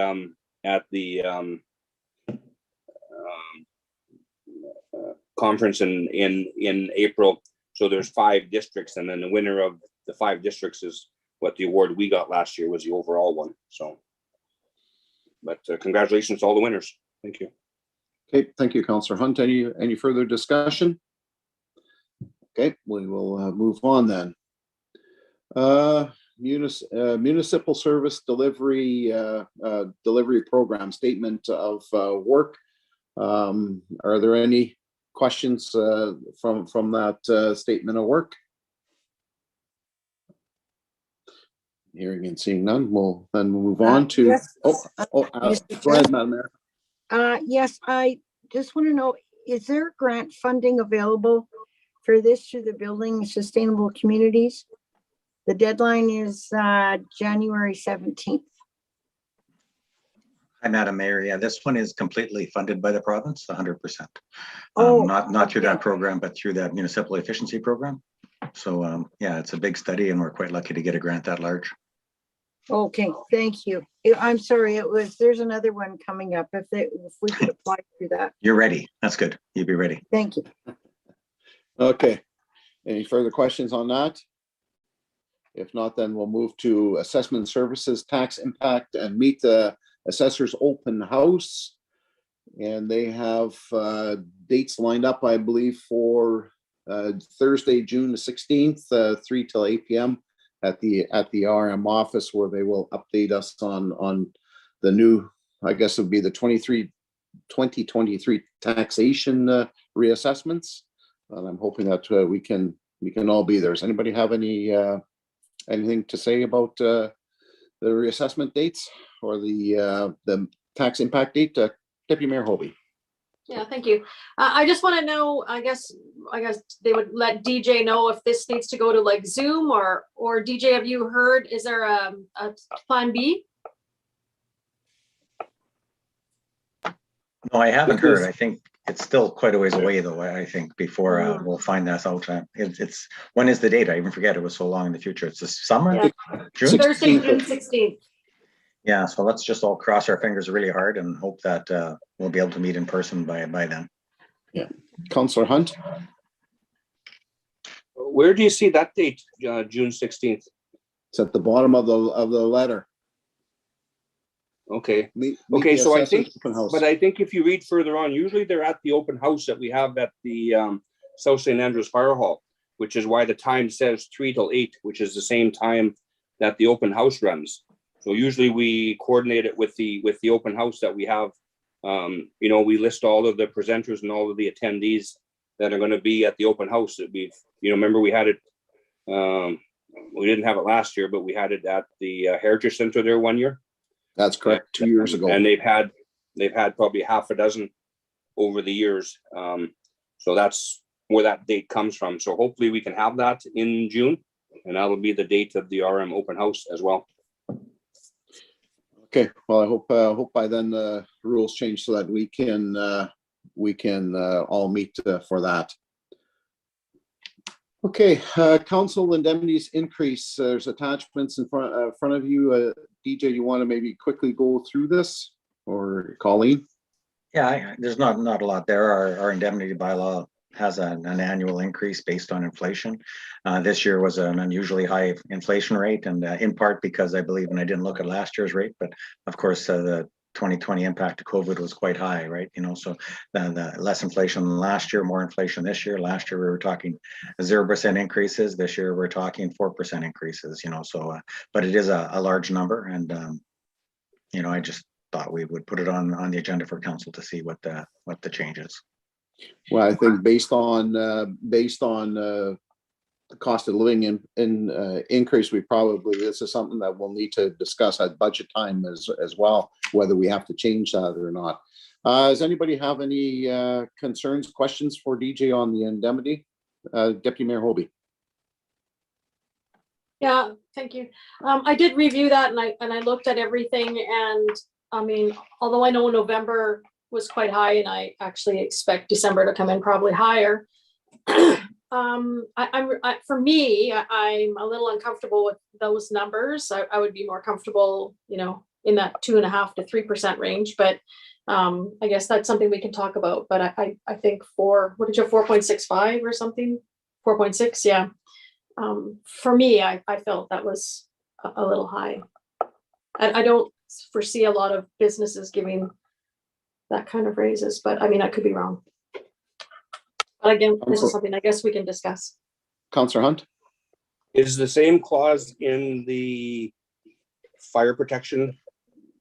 conference in April, so there's 5 districts, and then the winner of the 5 districts is what the award we got last year was, the overall one. So, but congratulations to all the winners. Thank you. Okay, thank you, Councillor Hunt. Any further discussion? Okay, we will move on then. Municipal Service Delivery Program Statement of Work. Are there any questions from that statement of work? Hearing and seeing none, we'll then move on to. Yes. Go ahead, Madam Mayor. Yes, I just want to know, is there grant funding available for this through the Building Sustainable Communities? The deadline is January 17th. Hi, Madam Mayor. Yeah, this one is completely funded by the province, 100%. Oh, not through that program, but through that municipal efficiency program. So yeah, it's a big study, and we're quite lucky to get a grant that large. Okay, thank you. I'm sorry, there's another one coming up. If we could apply through that. You're ready. That's good. You'll be ready. Thank you. Okay. Any further questions on that? If not, then we'll move to assessment services, tax impact, and meet the assessor's open house. And they have dates lined up, I believe, for Thursday, June the 16th, 3 till 8 p.m. at the RM office, where they will update us on the new, I guess it would be the 2023 taxation reassessments. And I'm hoping that we can all be there. Does anybody have anything to say about the reassessment dates or the tax impact date? Deputy Mayor Hobie. Yeah, thank you. I just want to know, I guess they would let DJ know if this needs to go to like Zoom or DJ, have you heard, is there a plan B? No, I haven't heard. I think it's still quite a ways away, though. I think before we'll find that out. It's when is the date? I even forget. It was so long in the future. It's this summer. Yeah. June? Thursday, June 16th. Yeah. So let's just all cross our fingers really hard and hope that we'll be able to meet in person by then. Yeah. Councillor Hunt. Where do you see that date, June 16th? It's at the bottom of the letter. Okay. Meet Okay, the so I assessor's think, open house. but I think if you read further on, usually they're at the open house that we have at the South St. Andrews Fire Hall. which is why the time says 3 till 8, which is the same time that the open house runs. So usually we coordinate it with the open house that we have. You know, we list all of the presenters and all of the attendees that are going to be at the open house. You know, remember we had it, we didn't have it last year, but we had it at the Heritage Center there one year. That's correct, 2 years ago. And they've had probably half a dozen over the years. So that's where that date comes from. So hopefully we can have that in June, and that'll be the date of the RM open house as well. Okay, well, I hope by then the rules change so that we can all meet for that. Okay, council indemnities increase. There's attachments in front of you. DJ, you want to maybe quickly go through this, or Colleen? Yeah, there's not a lot there. Our indemnity bylaw has an annual increase based on inflation. This year was an unusually high inflation rate, and in part because I believe, and I didn't look at last year's rate, but of course the 2020 impact of COVID was quite high, right? You know, so the less inflation than last year, more inflation this year. Last year we were talking 0% increases. This year we're talking 4% increases. You know, so but it is a large number, and you know, I just thought we would put it on the agenda for council to see what the change is. Well, I think based on the cost of living increase, this is something that we'll need to discuss at budget time as well, whether we have to change that or not. Does anybody have any concerns, questions for DJ on the indemnity? Deputy Mayor Robe. Yeah, thank you. I did review that, and I looked at everything, and I mean, although I know November was quite high, and I actually expect December to come in probably higher. For me, I'm a little uncomfortable with those numbers. I would be more comfortable, you know, in that 2.5% to 3% range. But I guess that's something we can talk about. But I think what did you have, 4.65 or something? 4.6, yeah. For me, I felt that was a little high. I don't foresee a lot of businesses giving that kind of raises, but I mean, I could be wrong. But again, this is something I guess we can discuss. Councillor Hunt? Is the same clause in the fire protection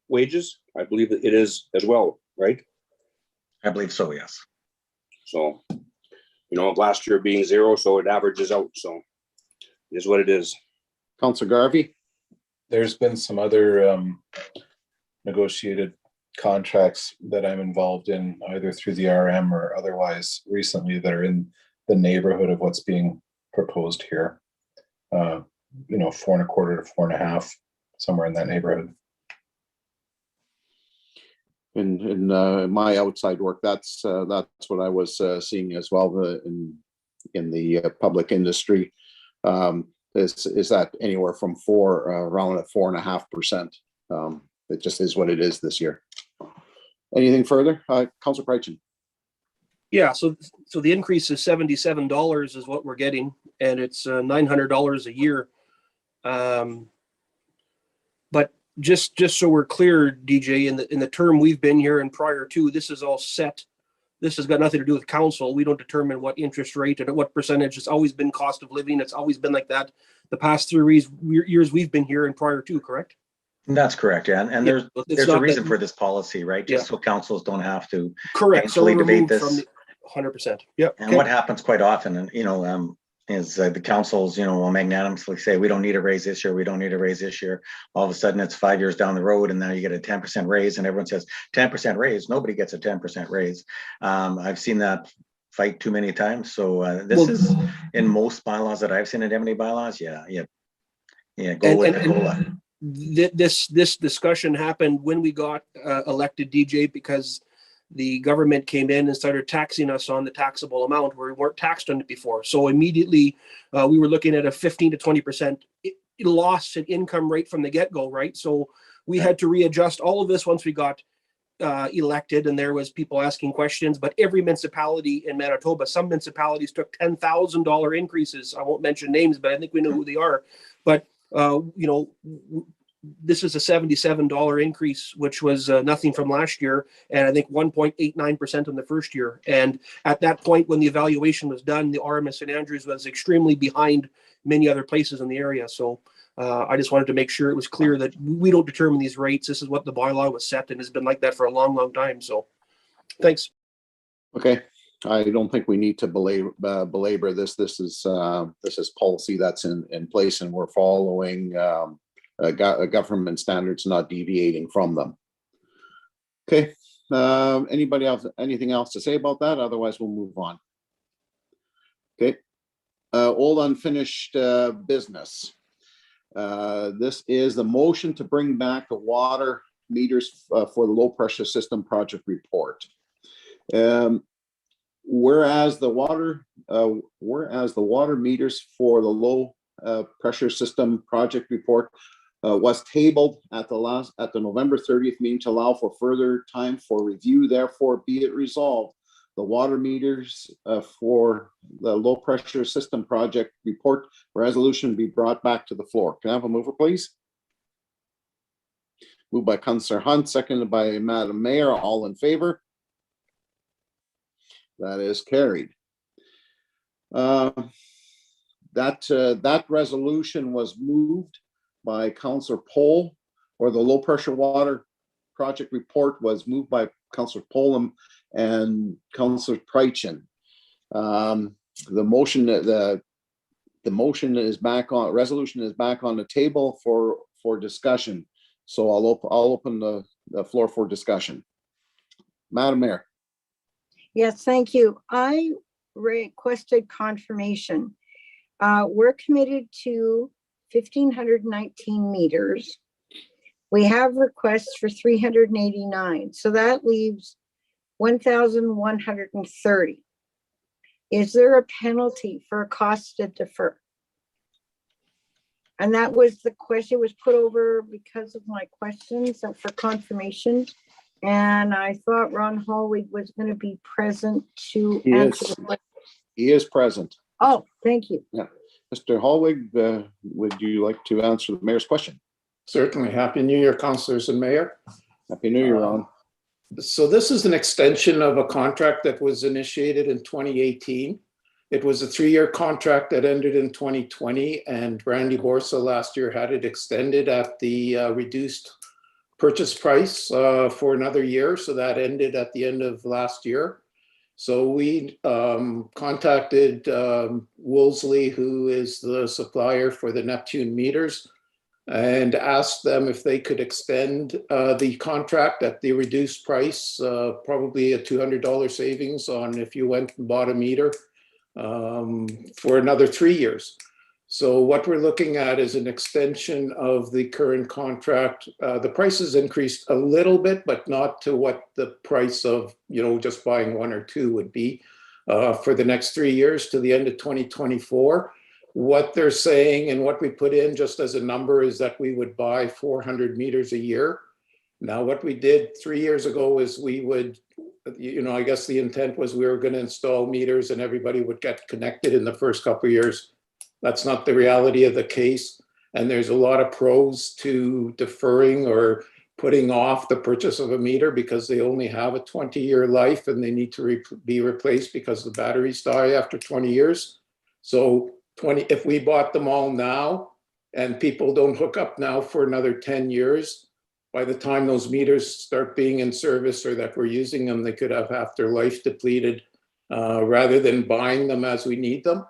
wages? I believe that it is as well, right? I believe so, yes. So, you know, last year being 0, so it averages out, so it is what it is. Councillor Garvey? There's been some other negotiated contracts that I'm involved in, either through the RM or otherwise recently, that are in the neighborhood of what's being proposed here. You know, 4.25 to 4.5, somewhere in that neighborhood. In my outside work, that's what I was seeing as well in the public industry. Is that anywhere from around at 4.5%? It just is what it is this year. Anything further, Councillor Prychin? Yeah, so the increase is $77 is what we're getting, and it's $900 a year. But just so we're clear, DJ, in the term we've been here and prior to, this is all set. This has got nothing to do with council. We don't determine what interest rate and what percentage. It's always been cost of living. It's always been like that the past 3 years we've been here and prior to, correct? That's correct, yeah, and there's a reason for this policy, right? Just so councils don't have to correct. So debate this. 100%. Yeah. And what happens quite often, and you know, is the councils, you know, will magnanimously say we don't need a raise this year, we don't need a raise this year. All of a sudden, it's 5 years down the road, and now you get a 10% raise, and everyone says 10% raise. Nobody gets a 10% raise. I've seen that fight too many times. So this is in most bylaws that I've seen, indemnity bylaws. Yeah, go with the COLA. This discussion happened when we got elected, DJ, because the government came in and started taxing us on the taxable amount where we weren't taxed on it before. So immediately we were looking at a 15 to 20% loss in income rate from the get-go, right? So we had to readjust all of this once we got elected, and there was people asking questions. But every municipality in Manitoba, some municipalities took $10,000 increases. I won't mention names, but I think we know who they are. But you know, this is a $77 increase, which was nothing from last year, and I think 1.89% in the first year. And at that point, when the evaluation was done, the RM of St. Andrews was extremely behind many other places in the area. So I just wanted to make sure it was clear that we don't determine these rates. This is what the bylaw was set, and has been like that for a long, long time. So thanks. Okay, I don't think we need to belabor this. This is policy that's in place, and we're following government standards, not deviating from them. Okay, anybody else, anything else to say about that? Otherwise, we'll move on. Okay, old unfinished business. This is the motion to bring back the water meters for the low pressure system project report. Whereas the water meters for the low pressure system project report was tabled at the November 30th meeting to allow for further time for review. Therefore, be it resolved, the water meters for the low pressure system project report resolution be brought back to the floor. Can I have a mover, please? Moved by Councillor Hunt, seconded by Madam Mayor. All in favor? That is carried. That resolution was moved by Councillor Pohl, or the low pressure water project report was moved by Councillor Pohlem and Councillor Prychin. The motion is back on, resolution is back on the table for discussion. So I'll open the floor for discussion. Madam Mayor. Yes, thank you. I requested confirmation. We're committed to 1,519 meters. We have requests for 389, so that leaves 1,130. Is there a penalty for a cost to defer? And that was the question, was put over because of my questions and for confirmation. And I thought Ron Hallwig was going to be present to answer the question. He is present. Oh, thank you. Yeah. Mr. Hallwig, would you like to answer the mayor's question? Certainly. Happy New Year, councillors and mayor. Happy New Year, Ron. So this is an extension of a contract that was initiated in 2018. It was a 3-year contract that ended in 2020, and Randy Borsa last year had it extended at the reduced purchase price for another year. So that ended at the end of last year. So we contacted Wolseley, who is the supplier for the Neptune meters, and asked them if they could extend the contract at the reduced price, probably a $200 savings on if you went and bought a meter for another 3 years. So what we're looking at is an extension of the current contract. The price has increased a little bit, but not to what the price of, just buying 1 or 2 would be for the next 3 years to the end of 2024. What they're saying and what we put in just as a number is that we would buy 400 meters a year. Now, what we did 3 years ago is we would, I guess the intent was we were going to install meters and everybody would get connected in the first couple of years. That's not the reality of the case. And there's a lot of pros to deferring or putting off the purchase of a meter because they only have a 20-year life and they need to be replaced because the batteries die after 20 years. So if we bought them all now and people don't hook up now for another 10 years, by the time those meters start being in service or that we're using them, they could have half their life depleted rather than buying them as we need them.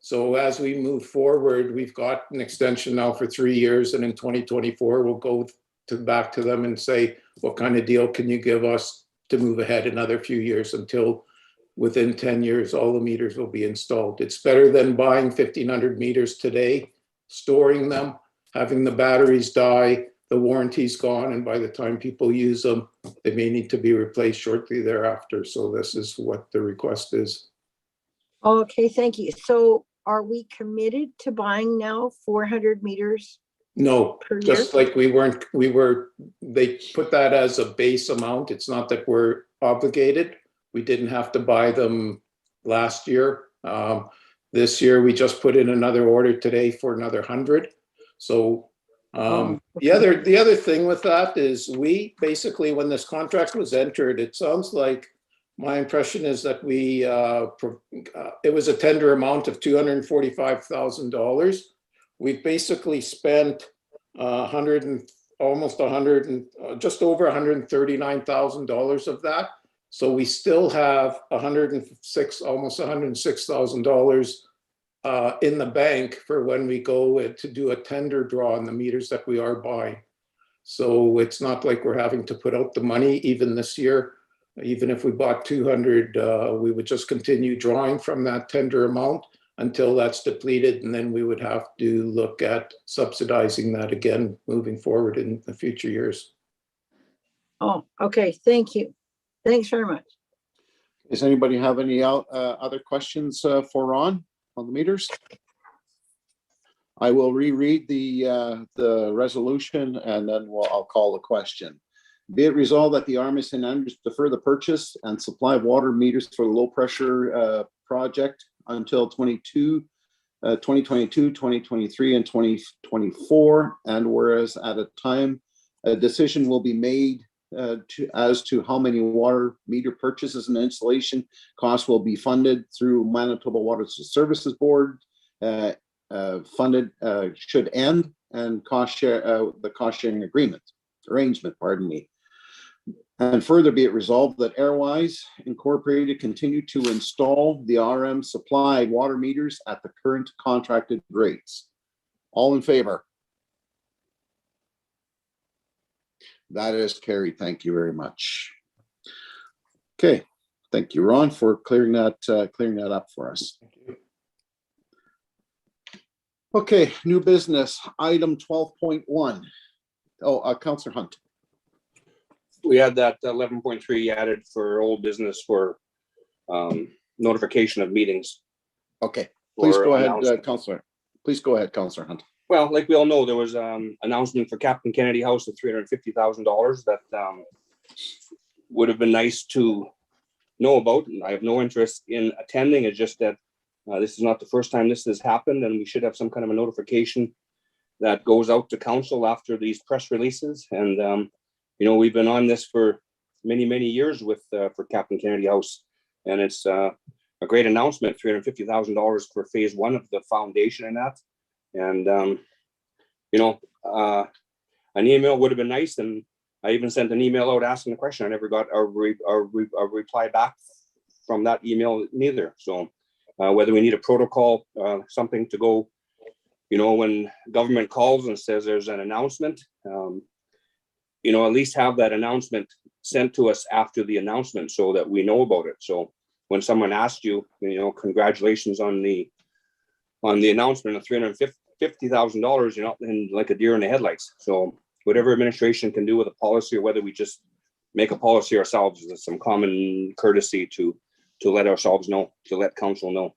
So as we move forward, we've got an extension now for 3 years, and in 2024, we'll go back to them and say, what kind of deal can you give us to move ahead another few years until within 10 years, all the meters will be installed. It's better than buying 1,500 meters today, storing them, having the batteries die, the warranty's gone, and by the time people use them, they may need to be replaced shortly thereafter. So this is what the request is. Okay, thank you. So are we committed to buying now 400 meters? No, per just year? like they put that as a base amount. It's not that we're obligated. We didn't have to buy them last year. This year, we just put in another order today for another 100. So The other thing with that is we basically, when this contract was entered, it sounds like my impression is that it was a tender amount of $245,000. We've basically spent just over $139,000 of that. So we still have almost $106,000 in the bank for when we go to do a tender draw on the meters that we are buying. So it's not like we're having to put out the money even this year. Even if we bought 200, we would just continue drawing from that tender amount until that's depleted, and then we would have to look at subsidizing that again moving forward in the future years. Oh, okay, thank you. Thanks very much. Does anybody have any other questions for Ron on the meters? I will reread the resolution and then I'll call the question. Be it resolved that the RMC Andrews defer the purchase and supply of water meters for the low pressure project until 2022, 2023, and 2024. And whereas at a time, a decision will be made as to how many water meter purchases and installation costs will be funded through Manitoba Water Services Board. Funded should end, and the cost sharing arrangement, pardon me. And further be it resolved that Airwise Incorporated continue to install the RM supplied water meters at the current contracted rates. All in favor? That is carried. Thank you very much. Okay, thank you, Ron, for clearing that up for us. Thank you. Okay, new business, item 12.1. Oh, Councillor Hunt. We had that 11.3 added for old business for notification of meetings. Okay, please or go ahead, announcement. Councillor. Please go ahead, Councillor Hunt. Well, like we all know, there was announcement for Captain Kennedy House of $350,000 that would have been nice to know about. And I have no interest in attending. It's just that this is not the first time this has happened, and we should have some kind of a notification that goes out to council after these press releases. And you know, we've been on this for many, many years with for Captain Kennedy House, and it's a great announcement, $350,000 for phase 1 of the foundation and that. And you know, an email would have been nice, and I even sent an email out asking the question. I never got a reply back from that email neither. So whether we need a protocol, something to go, you know, when government calls and says there's an announcement, you know, at least have that announcement sent to us after the announcement so that we know about it. So when someone asks you, you know, congratulations on the announcement of $350,000, you know, and like a deer in the headlights. So whatever administration can do with a policy, or whether we just make a policy ourselves, is some common courtesy to let ourselves know, to let council know.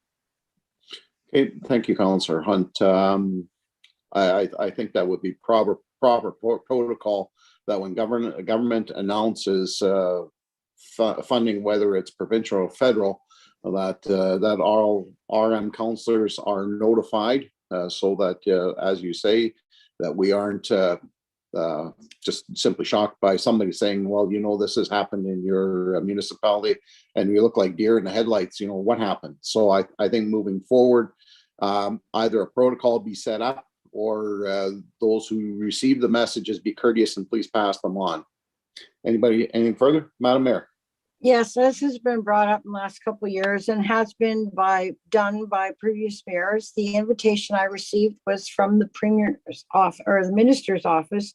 Okay, thank you, Councillor Hunt. I think that would be proper protocol that when government announces funding, whether it's provincial or federal, that all RM councillors are notified so that, as you say, that we aren't just simply shocked by somebody saying, well, you know, this has happened in your municipality and you look like deer in the headlights, you know, what happened? So I think moving forward, either a protocol be set up, or those who receive the messages be courteous and please pass them on. Anybody, anything further? Madam Mayor. Yes, this has been brought up in the last couple of years and has been done by previous mayors. The invitation I received was from the Premier's office, or the Minister's office,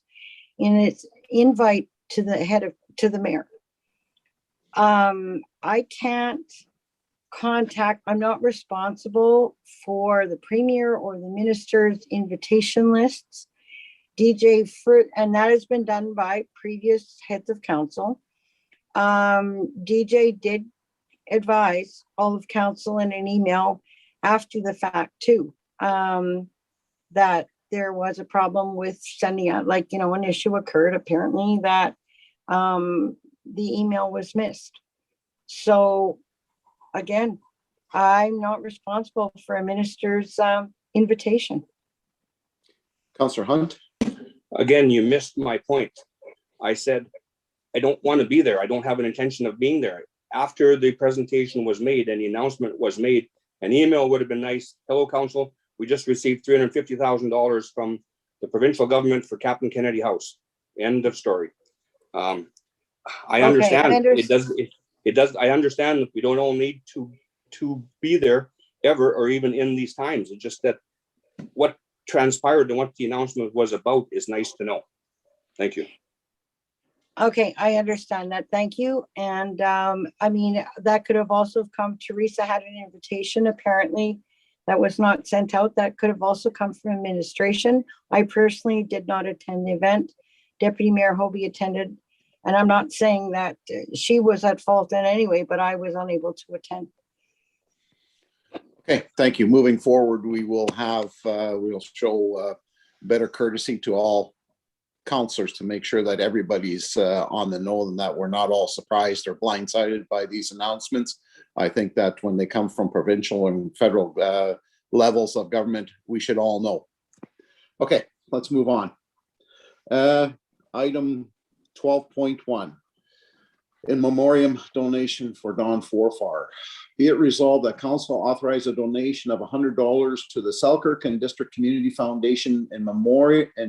in its invite to the mayor. I can't contact, I'm not responsible for the Premier or the Minister's invitation lists. And that has been done by previous heads of council. DJ did advise all of council in an email after the fact too, that there was a problem with sending out, like, you know, an issue occurred apparently that the email was missed. So again, I'm not responsible for a minister's invitation. Councillor Hunt. Again, you missed my point. I said, I don't want to be there. I don't have an intention of being there. After the presentation was made and the announcement was made, an email would have been nice. Hello, council. We just received $350,000 from the provincial government for Captain Kennedy House. End of story. I understand. It does. I understand that we don't all need to be there ever or even in these times. It's just that what transpired and what the announcement was about is nice to know. Thank you. Okay, I understand that. Thank you. And I mean, that could have also come, Teresa had an invitation apparently that was not sent out. That could have also come from administration. I personally did not attend the event. Deputy Mayor Hobie attended. And I'm not saying that she was at fault in any way, but I was unable to attend. Okay, thank you. Moving forward, we will have, we'll show better courtesy to all counselors to make sure that everybody's on the know and that we're not all surprised or blindsided by these announcements. I think that when they come from provincial and federal levels of government, we should all know. Okay, let's move on. Item 12.1. In memoriam donation for Don Forfar. Be it resolved that council authorize a donation of $100 to the Selkirk and District Community Foundation in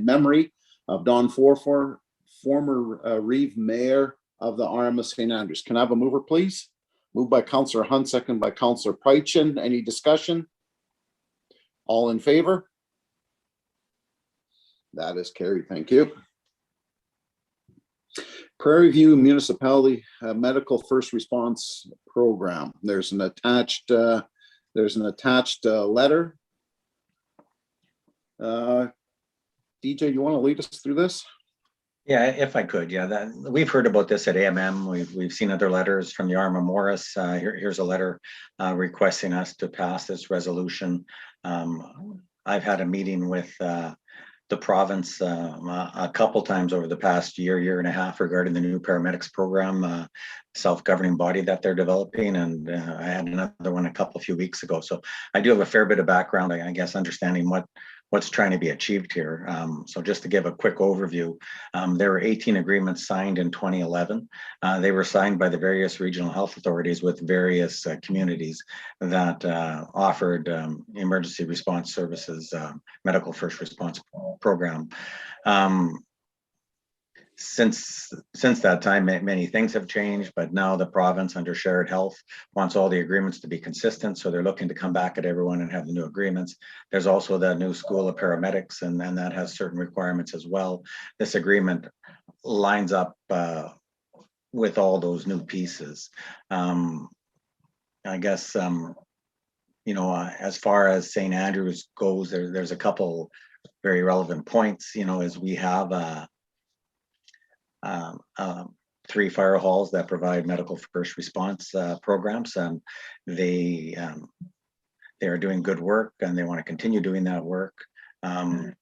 memory of Don Forfar, former Reeve Mayor of the RM of St. Andrews. Can I have a mover, please? Moved by Councillor Hunt, second by Councillor Peitchen. Any discussion? All in favor? That is carried. Thank you. Prairie View Municipality Medical First Response Program. There's an attached letter. DJ, you want to lead us through this? Yeah, if I could, yeah. We've heard about this at AMM. We've seen other letters from the Arma Morris. Here's a letter requesting us to pass this resolution. I've had a meeting with the province a couple times over the past year and a half regarding the new Paramedics Program, self-governing body that they're developing, and I had another one a few weeks ago. So I do have a fair bit of background, I guess, understanding what's trying to be achieved here. So just to give a quick overview, there were 18 agreements signed in 2011. They were signed by the various regional health authorities with various communities that offered emergency response services, medical first response program. Since that time, many things have changed, but now the province under shared health wants all the agreements to be consistent. So they're looking to come back at everyone and have the new agreements. There's also the new school of paramedics, and that has certain requirements as well. This agreement lines up with all those new pieces. I guess, as far as St. Andrews goes, there's a couple very relevant points, as we have 3 fire halls that provide medical first response programs. They are doing good work and they want to continue doing that work. I've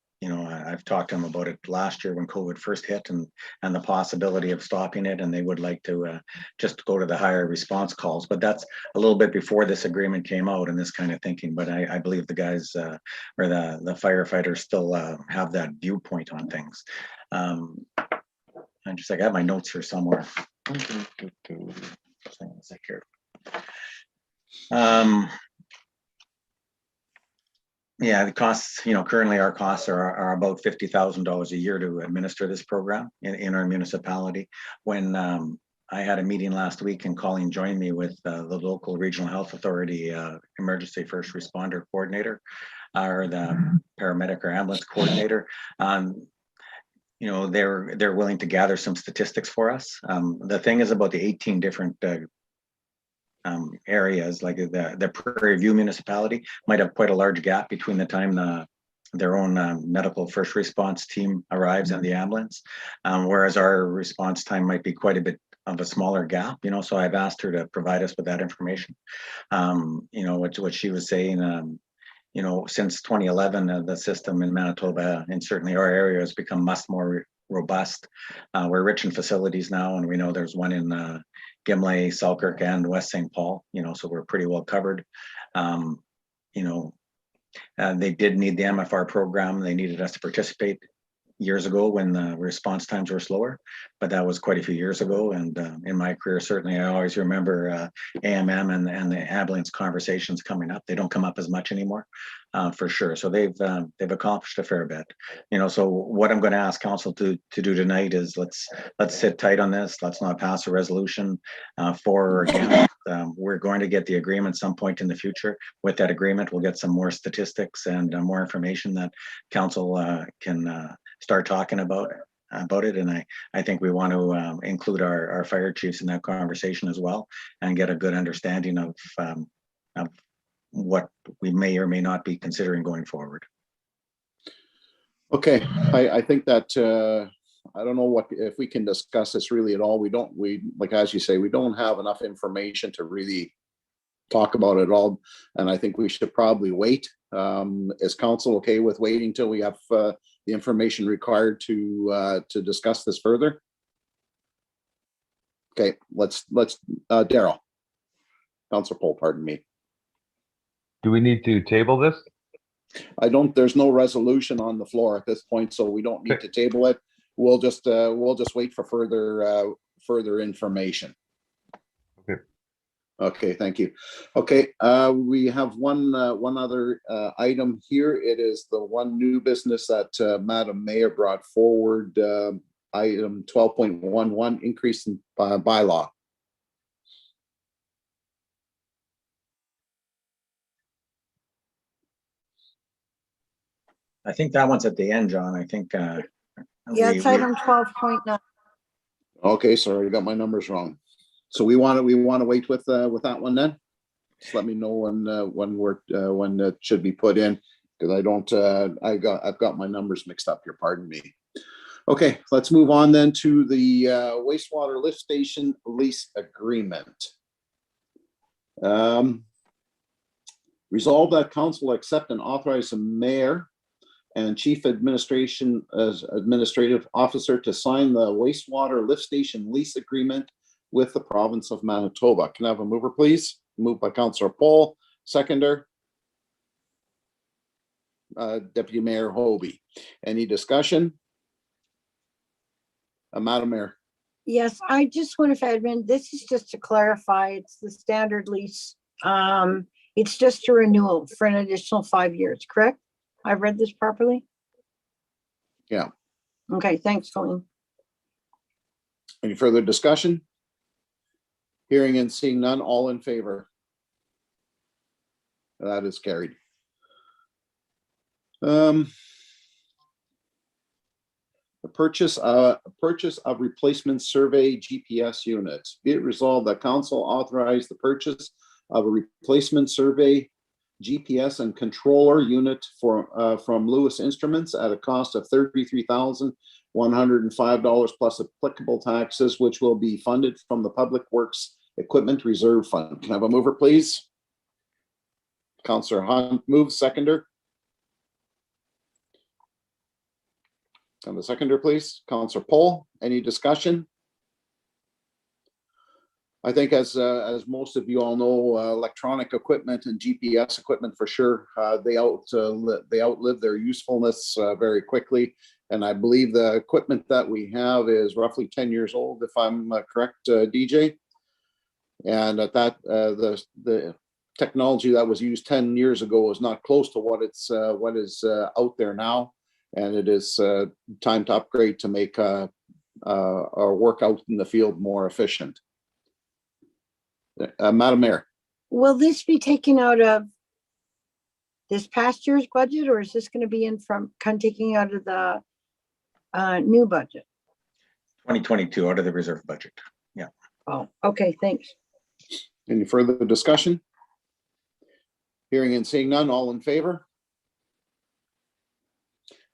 talked to them about it last year when COVID first hit and the possibility of stopping it, and they would like to just go to the higher response calls. But that's a little bit before this agreement came out and this kind of thinking. But I believe the guys or the firefighters still have that viewpoint on things. I got my notes here somewhere. Yeah, the costs, currently our costs are about $50,000 a year to administer this program in our municipality. When I had a meeting last week and Colleen joined me with the local regional health authority emergency first responder coordinator or the paramedic or ambulance coordinator. They're willing to gather some statistics for us. The thing is about the 18 different areas, like the Prairie View municipality might have quite a large gap between the time their own medical first response team arrives and the ambulance, whereas our response time might be quite a bit of a smaller gap, so I've asked her to provide us with that information. What she was saying, since 2011, the system in Manitoba and certainly our area has become much more robust. We're rich in facilities now, and we know there's one in Gimley, Selkirk, and West St. Paul, so we're pretty well covered. They did need the MFR program. They needed us to participate years ago when the response times were slower, but that was quite a few years ago. And in my career, certainly, I always remember AMM and the ambulance conversations coming up. They don't come up as much anymore, for sure. So they've accomplished a fair bit. You know, so what I'm going to ask council to do tonight is let's sit tight on this. Let's not pass a resolution for or against. We're going to get the agreement some point in the future. With that agreement, we'll get some more statistics and more information that council can start talking about it. And I think we want to include our fire chiefs in that conversation as well and get a good understanding of what we may or may not be considering going forward. Okay, I think that I don't know what if we can discuss this really at all. We like, as you say, we don't have enough information to really talk about it all, and I think we should probably wait. Is council okay with waiting till we have the information required to discuss this further? Okay, let's Daryl, Councilor Poll, pardon me. Do we need to table this? There's no resolution on the floor at this point, so we don't need to table it. We'll just wait for further information. Okay. Okay, thank you. Okay, we have one other item here. It is the one new business that Madam Mayor brought forward, item 12.11, increase in bylaw. I think that one's at the end, John. I think. Yeah, it's item 12.9. Okay, sorry, I got my numbers wrong. So we want to wait with that one then. Just let me know when it should be put in, because I don't I've got my numbers mixed up here. Pardon me. Okay, let's move on then to the wastewater lift station lease agreement. Resolve that council accept and authorize the mayor and chief administrative officer to sign the wastewater lift station lease agreement with the province of Manitoba. Can I have a mover, please? Moved by Councillor Paul, seconder, Deputy Mayor Hobie. Any discussion? Madam Mayor. Yes, I just want to admin, this is just to clarify, it's the standard lease. It's just a renewal for an additional 5 years, correct? I've read this properly? Yeah. Okay, thanks, Colleen. Any further discussion? Hearing and seeing none, all in favor? That is carried. The purchase of replacement survey GPS units. Be it resolved that council authorize the purchase of a replacement survey GPS and controller unit from Lewis Instruments at a cost of $33,105 plus applicable taxes, which will be funded from the Public Works Equipment Reserve Fund. Can I have a mover, please? Councillor Hunt moves, seconder. And the seconder, please. Councillor Poll, any discussion? I think as most of you all know, electronic equipment and GPS equipment for sure, they outlive their usefulness very quickly. And I believe the equipment that we have is roughly 10 years old, if I'm correct, DJ. And at that, the technology that was used 10 years ago is not close to what is out there now. And it is time to upgrade to make our work out in the field more efficient. Madam Mayor. Will this be taken out of this past year's budget, or is this going to be taking out of the new budget? 2022 out of the reserve budget. Yeah. Oh, okay, thanks. Any further discussion? Hearing and seeing none, all in favor?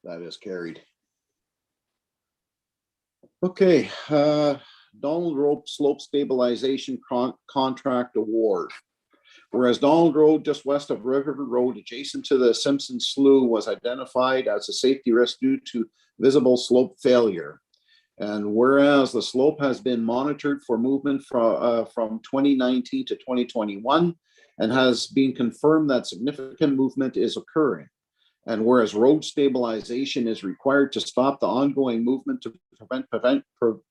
That is carried. Okay, Donald Robe Slope Stabilization Contract Award. Whereas Donald Road, just west of River Road, adjacent to the Simpson Slough, was identified as a safety risk due to visible slope failure. And whereas the slope has been monitored for movement from 2019 to 2021 and has been confirmed that significant movement is occurring. And whereas road stabilization is required to stop the ongoing movement to prevent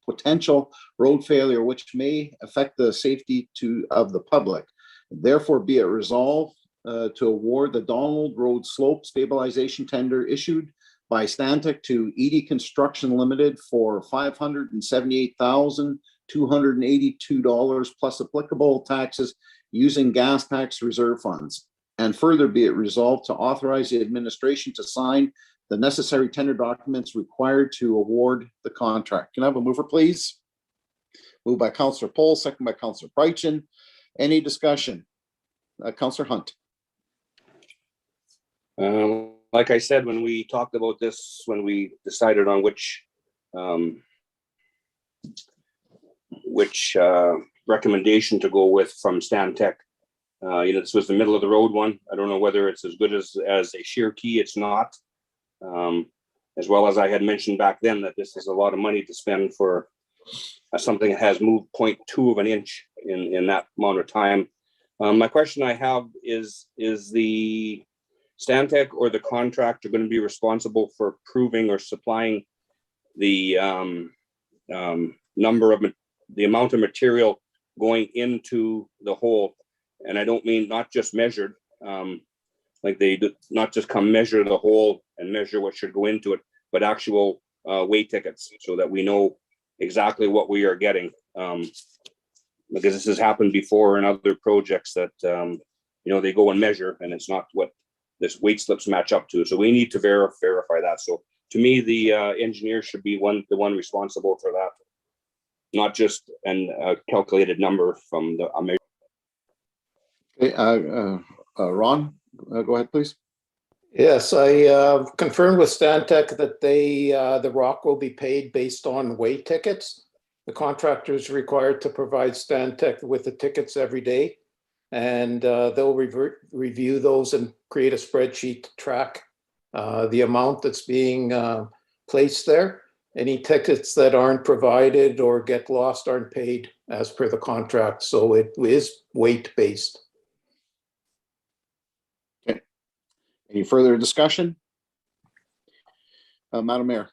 potential road failure, which may affect the safety of the public. Therefore, be it resolved to award the Donald Road Slope Stabilization Tender issued by Stantec to Edie Construction Limited for $578,282 plus applicable taxes using gas tax reserve funds. And further be it resolved to authorize the administration to sign the necessary tender documents required to award the contract. Can I have a mover, please? Moved by Councillor Pohl, second by Councillor Prychin. Any discussion? Councillor Hunt. Like I said, when we talked about this, when we decided on which recommendation to go with from Stantec, this was the middle of the road one. I don't know whether it's as good as a sheer key. It's not. As well as I had mentioned back then that this is a lot of money to spend for something that has moved 0.2 of an inch in that amount of time. My question I have is the Stantec or the contractor going to be responsible for proving or supplying the amount of material going into the hole? And I don't mean not just measured, like they do not just come measure the hole and measure what should go into it, but actual weight tickets so that we know exactly what we are getting. Because this has happened before in other projects that, they go and measure and it's not what this weight slips match up to. So we need to verify that. So to me, the engineer should be the one responsible for that, not just a calculated number from the measure. Okay, Ron, go ahead, please. Yes, I confirmed with Stantec that the rock will be paid based on weight tickets. The contractor is required to provide Stantec with the tickets every day, and they'll review those and create a spreadsheet to track the amount that's being placed there. Any tickets that aren't provided or get lost aren't paid as per the contract, so it is weight-based. Okay. Any further discussion? Madam Mayor.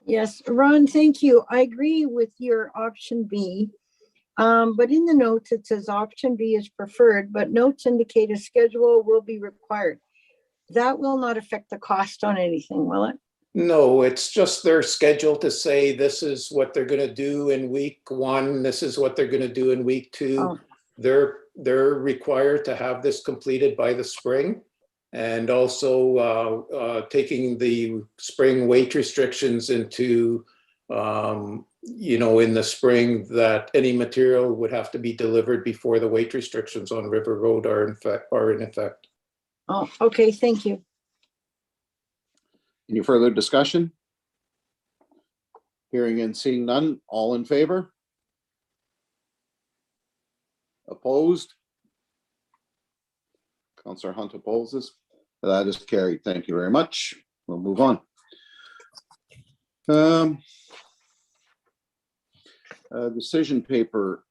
Yes, Ron, thank you. I agree with your option B. But in the notes, it says option B is preferred, but notes indicate a schedule will be required. That will not affect the cost on anything, will it? No, it's just their schedule to say this is what they're going to do in week 1. This is what they're going to do in week 2. Oh. They're required to have this completed by the spring, and also taking the spring weight restrictions into, in the spring, that any material would have to be delivered before the weight restrictions on River Road are in effect. Oh, okay, thank you. Any further discussion? Hearing and seeing none, all in favor? Opposed? Councillor Hunt opposes. That is carried. Thank you very much. We'll move on. Decision paper.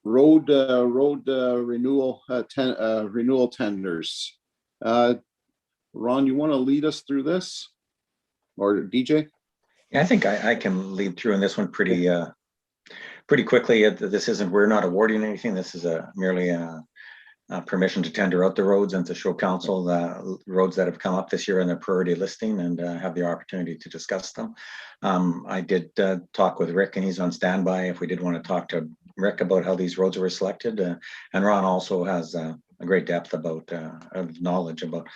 Road renewal tenders. Ron, you want to lead us through this, or DJ? Yeah, I think I can lead through in this one pretty quickly. We're not awarding anything. This is merely a permission to tender out the roads and to show council the roads that have come up this year in their priority listing and have the opportunity to discuss them. I did talk with Rick, and he's on standby if we did want to talk to Rick about how these roads were selected. And Ron also has a great depth about knowledge about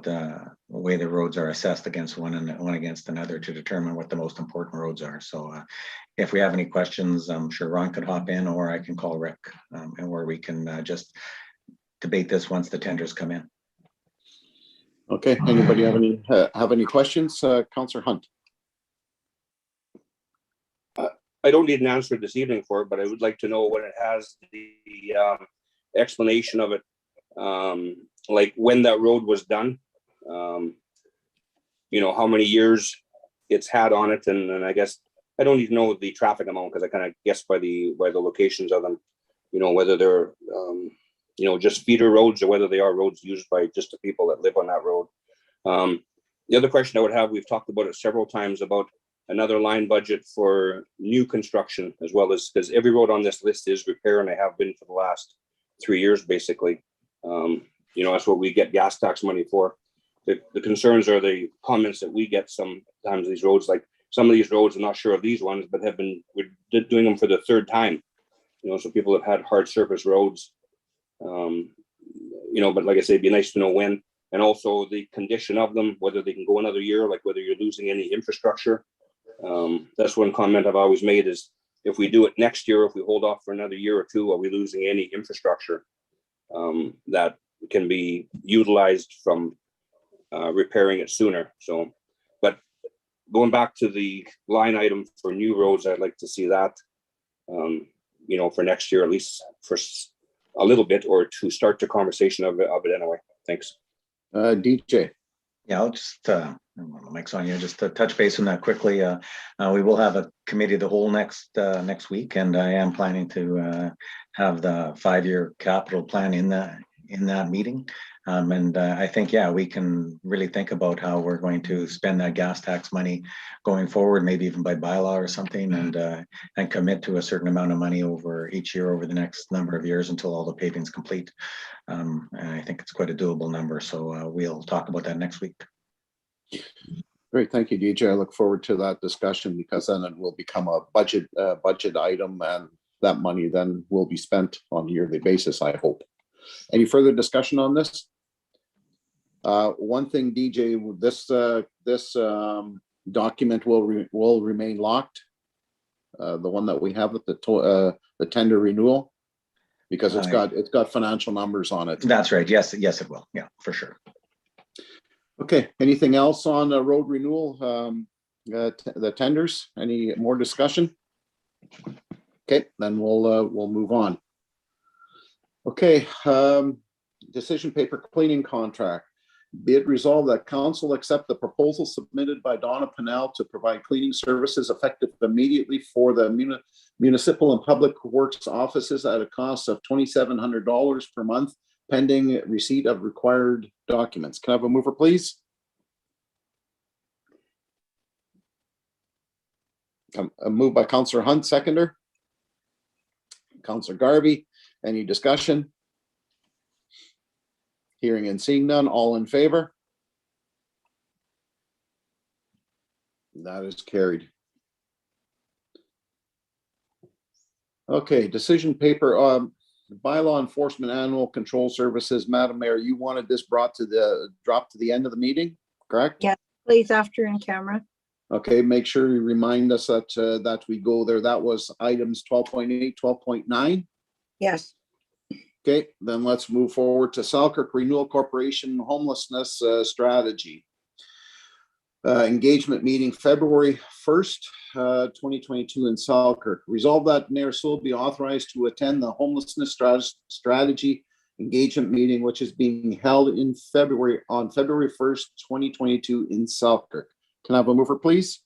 the way the roads are assessed against one against another to determine what the most important roads are. So if we have any questions, I'm sure Ron could hop in, or I can call Rick, and where we can just debate this once the tenders come in. Okay, anybody have any questions? Councillor Hunt. I don't need an answer this evening for it, but I would like to know when it has the explanation of it, like when that road was done, how many years it's had on it, and I guess I don't even know the traffic amount because I kind of guess by the locations of them, whether they're just feeder roads, or whether they are roads used by just the people that live on that road. The other question I would have, we've talked about it several times, about another line budget for new construction, as well as, because every road on this list is repair, and they have been for the last 3 years, basically. That's what we get gas tax money for. The concerns are the comments that we get sometimes these roads, like some of these roads, I'm not sure of these ones, but we're doing them for the third time. So people have had hard surface roads. But like I say, it'd be nice to know when, and also the condition of them, whether they can go another year, like whether you're losing any infrastructure. That's one comment I've always made is, if we do it next year, if we hold off for another year or two, are we losing any infrastructure that can be utilized from repairing it sooner? So, but going back to the line item for new roads, I'd like to see that, for next year, at least for a little bit, or to start the conversation of it anyway. Thanks. DJ. Yeah, I'll just, Mike's on you, just to touch base on that quickly. We will have a committee of the whole next week, and I am planning to have the 5-year capital plan in that meeting. And I think, we can really think about how we're going to spend that gas tax money going forward, maybe even by bylaw or something, and commit to a certain amount of money over each year over the next number of years until all the paving's complete. And I think it's quite a doable number. So we'll talk about that next week. Great, thank you, DJ. I look forward to that discussion, because then it will become a budget item, and that money then will be spent on a yearly basis, I hope. Any further discussion on this? One thing, DJ, this document will remain locked. The one that we have with the tender renewal, because it's got financial numbers on it. That's right. Yes, it will. Yeah, for sure. Okay. Anything else on the road renewal? The tenders? Any more discussion? Okay, then we'll move on. Okay. Decision paper cleaning contract. Be it resolved that council accept the proposal submitted by Donna Pennell to provide cleaning services effective immediately for the municipal and public works offices at a cost of $2,700 per month, pending receipt of required documents. Can I have a mover, please? A move by Councillor Hunt, seconder. Councillor Garvey. Any discussion? Hearing and seeing none, all in favor? That is carried. Okay, decision paper, bylaw enforcement annual control services. Madam Mayor, you wanted this dropped to the end of the meeting, correct? Yeah, please, after in camera. Okay, make sure you remind us that we go there. That was items 12.8, 12.9. Yes. Okay, then let's move forward to Selkirk Renewal Corporation homelessness strategy. Engagement meeting February 1st, 2022 in Selkirk. Resolve that Mayor Sewell be authorized to attend the homelessness strategy engagement meeting, which is being held on February 1st, 2022 in Selkirk. Can I have a mover, please?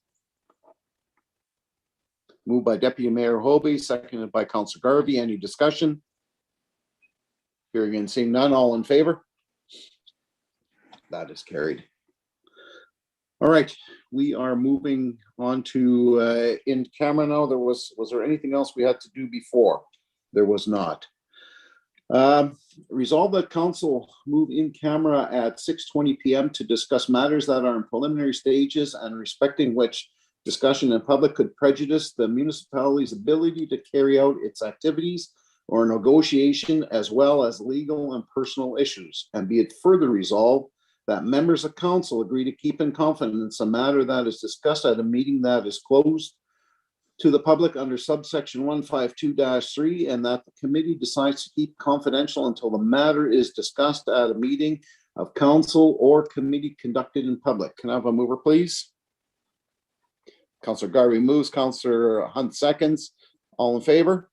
Moved by Deputy Mayor Robe, seconded by Councillor Garvey. Any discussion? Hearing and seeing none, all in favor? That is carried. All right, we are moving on to in camera now. Was there anything else we had to do before? There was not. Resolve that council move in camera at 6:20 p.m. to discuss matters that are in preliminary stages and respecting which discussion in public could prejudice the municipality's ability to carry out its activities or negotiation, as well as legal and personal issues. And be it further resolved that members of council agree to keep in confidence a matter that is discussed at a meeting that is closed to the public under subsection 152-3, and that the committee decides to keep confidential until the matter is discussed at a meeting of council or committee conducted in public. Can I have a mover, please? Councillor Garvey moves, Councillor Hunt seconds. All in favor?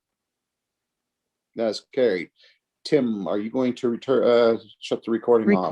That's carried. Tim, are you going to shut the recording off?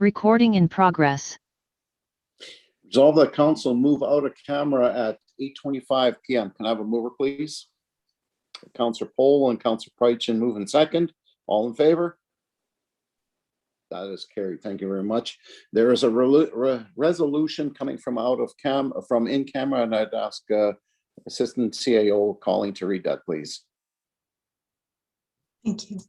Recording in progress. Resolve that council move out of camera at 8:25 PM. Can I have a mover, please? Councillor Poll and Councillor Prychin move in second. All in favor? That is carried. Thank you very much. There is a resolution coming from in camera, and I'd ask Assistant CAO Colleen to read that, please. Thank you.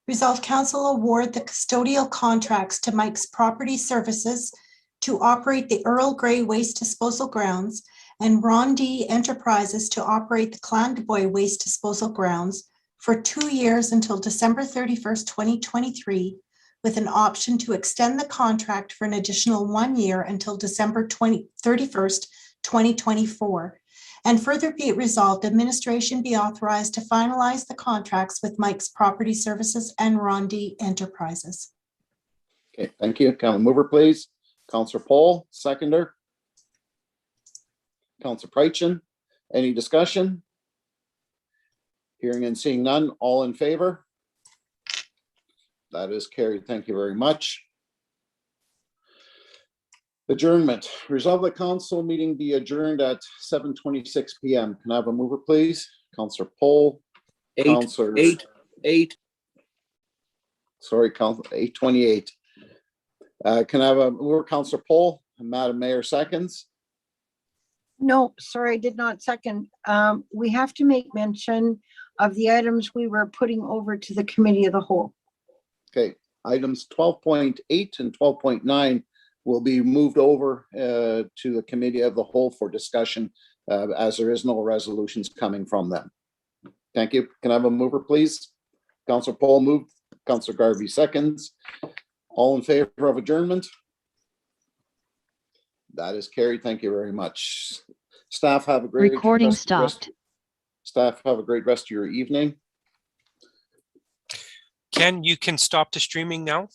Resolve council award the custodial contracts to Mike's Property Services to operate the Earl Grey Waste Disposal Grounds and Ron D Enterprises to operate the Clandeboye Waste Disposal Grounds for 2 years until December 31st, 2023, with an option to extend the contract for an additional 1 year until December 31st, 2024. And further be it resolved, administration be authorized to finalize the contracts with Mike's Property Services and Ron D Enterprises. Okay, thank you. Can I have a mover, please? Councillor Poll, seconder. Councillor Prychin, any discussion? Hearing and seeing none, all in favor? That is carried. Thank you very much. Adjournment. Resolve the council meeting be adjourned at 7:26 PM. Can I have a mover, please? Councillor Poll. Councillor. Sorry, Councillor 8:28. Can I have a mover, Councillor Poll? Madam Mayor seconds. No, sorry, I did not second. We have to make mention of the items we were putting over to the committee of the whole. Okay, items 12.8 and 12.9 will be moved over to the committee of the whole for discussion as there is no resolutions coming from them. Thank you. Can I have a mover, please? Councillor Poll moved, Councillor Garvey seconds. All in favor of adjournment? That is carried. Thank you very much. Staff have a great Recording stopped. Staff have a great rest of your evening. Ken, you can stop the streaming now.